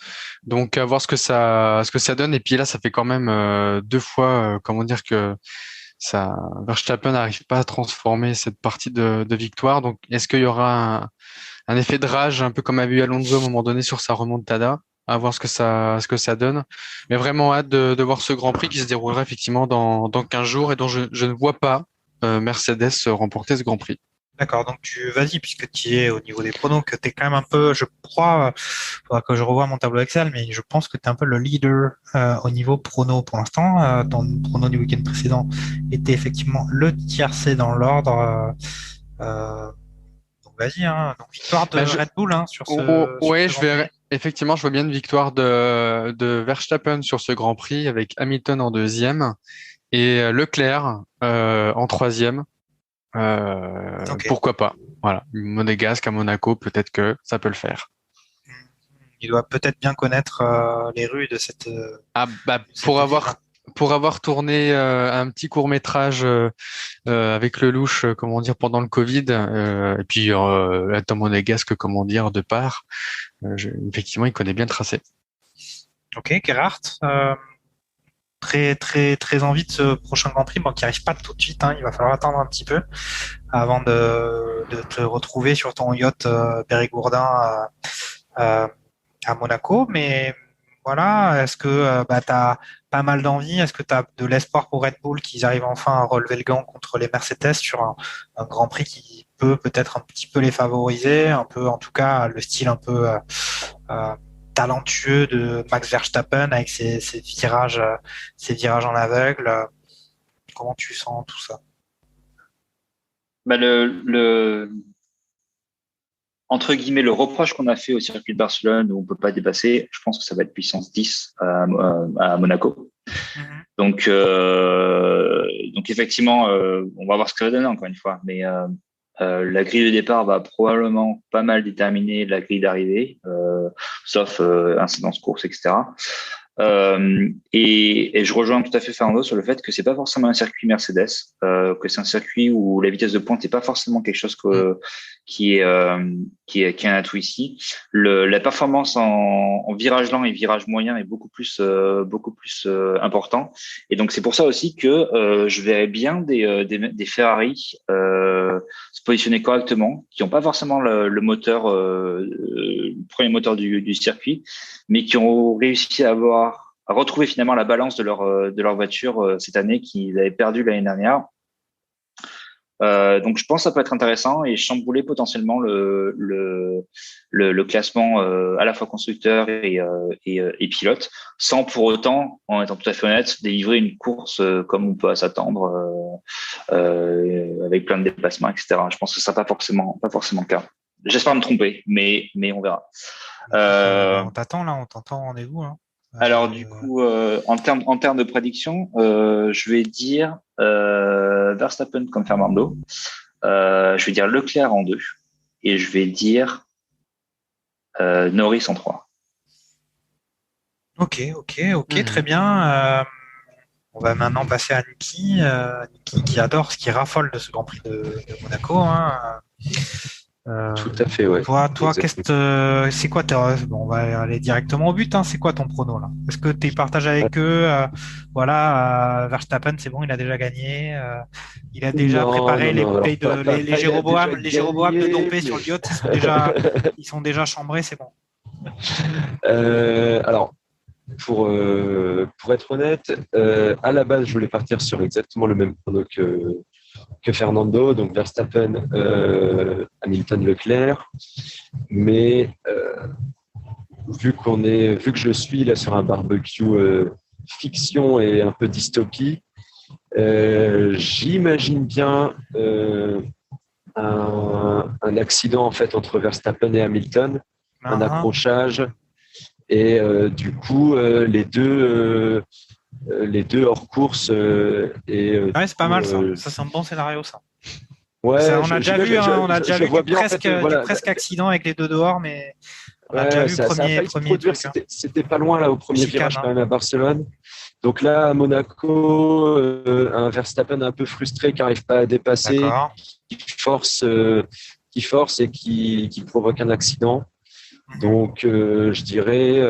Donc à voir ce que ça donne. Et puis là, ça fait quand même 2 fois, comment dire, que Verstappen n'arrive pas à transformer cette partie de victoire. Donc est-ce qu'il y aura un effet de rage, un peu comme avait eu Alonso à un moment donné sur sa remontada? À voir ce que ça donne. Mais vraiment hâte de voir ce Grand Prix qui se déroulera effectivement dans 15 jours et dont je ne vois pas Mercedes remporter ce Grand Prix. D'accord, donc vas-y, puisque tu es au niveau des pronos, que tu es quand même un peu, je crois, faudra que je revoie mon tableau Excel, mais je pense que tu es un peu le leader au niveau prono pour l'instant. Ton prono du week-end précédent était effectivement le tiercé dans l'ordre. Donc vas-y, hein. Donc victoire de Red Bull sur ce. Ouais, sur ce Grand Prix. Effectivement, je vois bien une victoire de Verstappen sur ce Grand Prix avec Hamilton en 2e et Leclerc en 3e. Okay. Pourquoi pas? Voilà, monégasque à Monaco, peut-être que ça peut le faire. Il doit peut-être bien connaître les rues de cette. pour avoir tourné un petit court-métrage avec Lelouch, comment dire, pendant le Covid, et puis Tom Monégasque, comment dire, de part, effectivement, il connaît bien le tracé. Ok, Gerhard, très très très envie de ce prochain Grand Prix, bon, qui arrive pas tout de suite, hein, il va falloir attendre un petit peu avant de te retrouver sur ton yacht Périgourdin à Monaco, mais voilà, est-ce que tu as pas mal d'envie, est-ce que tu as de l'espoir pour Red Bull qu'ils arrivent enfin à relever le gant contre les Mercedes sur un Grand Prix qui peut peut-être un petit peu les favoriser, un peu, en tout cas le style un peu talentueux de Max Verstappen avec ses virages en aveugle. Comment tu sens tout ça? Bah entre guillemets, le reproche qu'on a fait au circuit de Barcelone où on peut pas dépasser, je pense que ça va être puissance 10 à Monaco. Donc effectivement, on va voir ce que ça va donner encore une fois. Mais la grille de départ va probablement pas mal déterminer la grille d'arrivée, sauf incidence course, etc. Et je rejoins tout à fait Fernando sur le fait que c'est pas forcément un circuit Mercedes, que c'est un circuit où la vitesse de pointe n'est pas forcément quelque chose qui est un atout ici. La performance en virage lent et virage moyen est beaucoup plus important. Et donc c'est pour ça aussi que je verrais bien des Ferrari se positionner correctement, qui n'ont pas forcément le moteur, le premier moteur du circuit, mais qui ont réussi à retrouver finalement la balance de leur voiture cette année qu'ils avaient perdu l'année dernière. Donc je pense que ça peut être intéressant et chambouler potentiellement le classement à la fois constructeur et pilote, sans pour autant, en étant tout à fait honnête, délivrer une course comme on peut s'attendre, avec plein de dépassements, etc. Je pense que ça sera pas forcément le cas. J'espère me tromper, mais on verra. On t'attend là, on t'entend, on est où hein? Alors du coup, en termes de prédiction, je vais dire Verstappen comme Fernando, je vais dire Leclerc en 2 et je vais dire Norris en 3. Ok, très bien. On va maintenant passer à Niki, qui adore, qui raffole de ce Grand Prix de Monaco. Hein. Tout à fait, ouais. Toi, c'est quoi bon, on va aller directement au but. Hein. C'est quoi ton prono là? Est-ce que tu es partagé avec eux? Verstappen, c'est bon, il a déjà gagné. Il a déjà préparé les bouteilles les Jéroboam de Dompé sur le yacht. Ils sont déjà chambrés, c'est bon. Alors, pour être honnête, à la base, je voulais partir sur exactement le même prono que Fernando, donc Verstappen, Hamilton, Leclerc. Mais vu que je suis là sur un barbecue fiction et un peu dystopie, j'imagine bien un accident en fait entre Verstappen et Hamilton, un accrochage, et du coup les deux hors course. C'est pas mal ça. Ça c'est un bon scénario ça. Ouais, on a déjà vu presque accident avec les deux dehors, mais on a déjà vu le premier truc. C'était pas loin là au premier virage quand même à Barcelone. Donc là à Monaco, un Verstappen un peu frustré qui n'arrive pas à dépasser, qui force et qui provoque un accident. Donc je dirais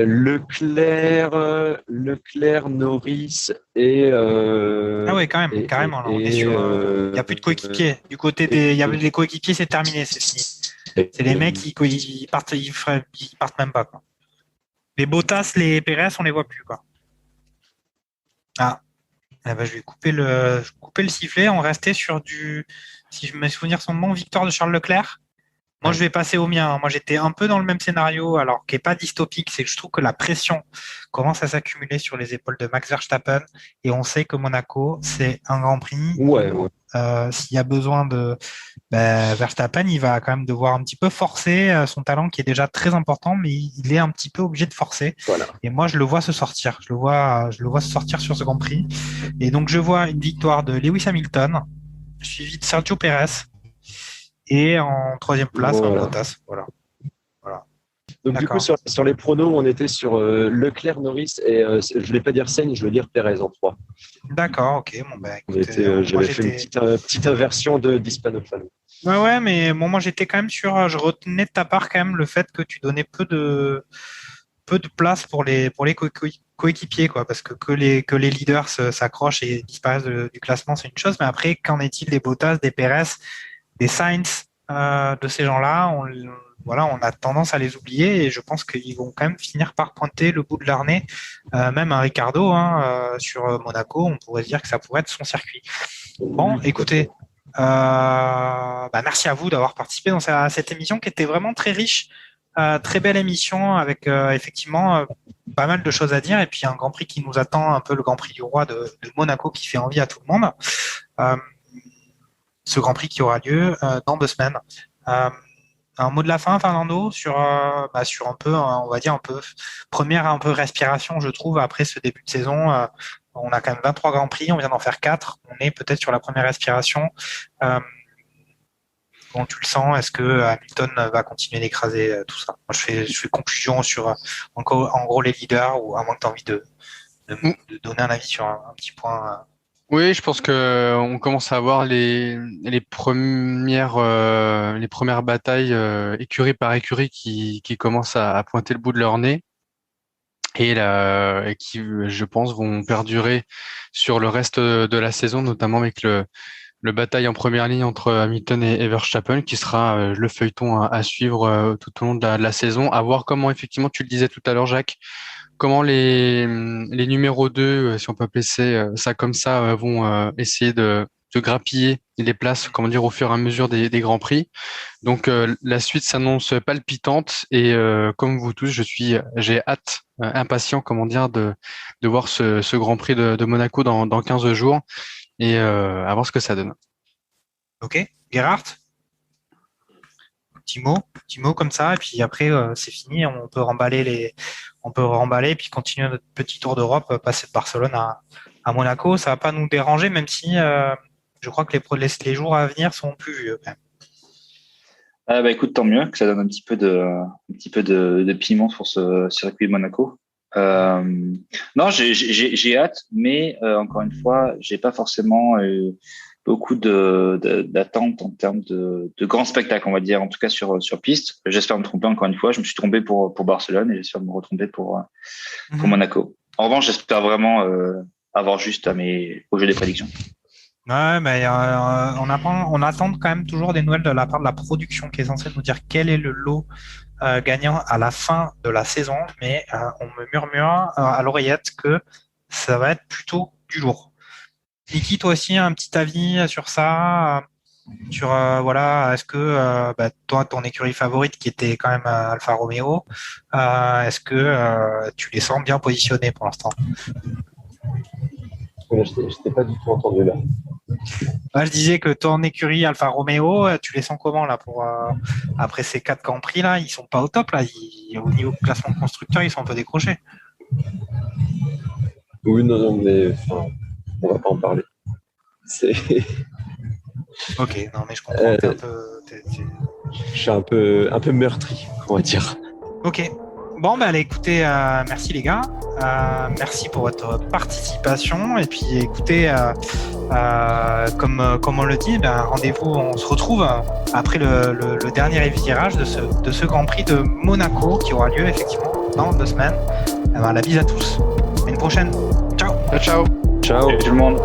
Leclerc, Norris et ah ouais, quand même, carrément. Là, on est sur. Il n'y a plus de coéquipiers. Du côté des coéquipiers, c'est terminé, c'est fini. C'est les mecs qui partent même pas. Quoi. Les Bottas, les Pérez, on les voit plus. Quoi. Ah, je vais couper le sifflet. On restait sur si je me souviens son nom, victoire de Charles Leclerc. Moi, je vais passer au mien. Moi, j'étais un peu dans le même scénario, alors qui n'est pas dystopique. C'est que je trouve que la pression commence à s'accumuler sur les épaules de Max Verstappen. Et on sait que Monaco, c'est un Grand Prix. Ouais. S'il y a besoin de Verstappen, il va quand même devoir un petit peu forcer son talent qui est déjà très important, mais il est un petit peu obligé de forcer. Voilà. Et moi, je le vois se sortir. Je le vois se sortir sur ce Grand Prix. Et donc, je vois une victoire de Lewis Hamilton, suivi de Sergio Pérez. Et en troisième place, Bottas. Voilà. Donc du coup, sur les pronos, on était sur Leclerc, Norris et je ne vais pas dire Sainz, je vais dire Perez en 3. D'accord, ok. Bon, bah, écoute, j'avais fait une petite inversion d'Hispanophone. Ouais, mais bon, moi j'étais quand même sûr, je retenais de ta part quand même le fait que tu donnais peu de place pour les coéquipiers, quoi, parce que les leaders s'accrochent et disparaissent du classement, c'est une chose, mais après, qu'en est-il des Bottas, des Perez, des Sainz, de ces gens-là, on a tendance à les oublier et je pense qu'ils vont quand même finir par pointer le bout de leur nez, même un Ricardo sur Monaco, on pourrait se dire que ça pourrait être son circuit. Bon, écoutez, merci à vous d'avoir participé dans cette émission qui était vraiment très riche, très belle émission avec effectivement pas mal de choses à dire et puis un Grand Prix qui nous attend, un peu le Grand Prix du Roi de Monaco qui fait envie à tout le monde. Ce Grand Prix qui aura lieu dans 2 semaines. Un mot de la fin, Fernando, sur un peu, on va dire un peu première respiration, je trouve, après ce début de saison. On a quand même 23 Grands Prix, on vient d'en faire 4. On est peut-être sur la première respiration. Comment tu le sens? Est-ce que Hamilton va continuer d'écraser tout ça? Moi, je fais conclusion sur en gros les leaders, ou à moins que tu aies envie de donner un avis sur un petit point. Oui, je pense que on commence à avoir les premières batailles écurie par écurie qui commencent à pointer le bout de leur nez et qui, je pense, vont perdurer sur le reste de la saison, notamment avec le bataille en première ligne entre Hamilton et Verstappen, qui sera le feuilleton à suivre tout au long de la saison, à voir comment, effectivement, tu le disais tout à l'heure, Jacques, comment les numéros 2, si on peut appeler ça comme ça, vont essayer de grappiller les places, comment dire, au fur et à mesure des Grands Prix. Donc la suite s'annonce palpitante et comme vous tous, j'ai hâte, impatient, comment dire, de voir ce Grand Prix de Monaco dans 15 jours et à voir ce que ça donne. Ok, Gerhard, petit mot comme ça, et puis après c'est fini, on peut remballer et puis continuer notre petit tour d'Europe, passer de Barcelone à Monaco. Ça va pas nous déranger, même si je crois que les jours à venir sont plus vieux quand même. Écoute, tant mieux que ça donne un petit peu de piment sur ce circuit de Monaco. Non, j'ai hâte, mais encore une fois, j'ai pas forcément beaucoup d'attentes en termes de grands spectacles, on va dire, en tout cas sur piste. J'espère me tromper encore une fois. Je me suis trompé pour Barcelone et j'espère me retromper pour Monaco. En revanche, j'espère vraiment avoir juste au jeu des prédictions. Ouais, mais on attend quand même toujours des nouvelles de la part de la production qui est censée nous dire quel est le lot gagnant à la fin de la saison, mais on me murmure à l'oreillette que ça va être plutôt du lourd. Niki, toi aussi, un petit avis sur ça, sur est-ce que toi, ton écurie favorite qui était quand même Alfa Romeo, est-ce que tu les sens bien positionnés pour l'instant? Je t'ai pas du tout entendu là. Je disais que ton écurie Alfa Romeo, tu les sens comment là après ces 4 Grands Prix là, ils sont pas au top là, au niveau classement de constructeurs, ils sont un peu décrochés. Oui, non, mais on va pas en parler. Ok, non mais je comprends. Je suis un peu meurtri, on va dire. Ok. Bon, allez, écoutez, merci les gars. Merci pour votre participation. Et puis, écoutez, comme on le dit, rendez-vous, on se retrouve après le dernier virage de ce Grand Prix de Monaco qui aura lieu effectivement dans 2 semaines. La bise à tous. À une prochaine. Ciao. Ciao. Ciao. Salut tout le monde.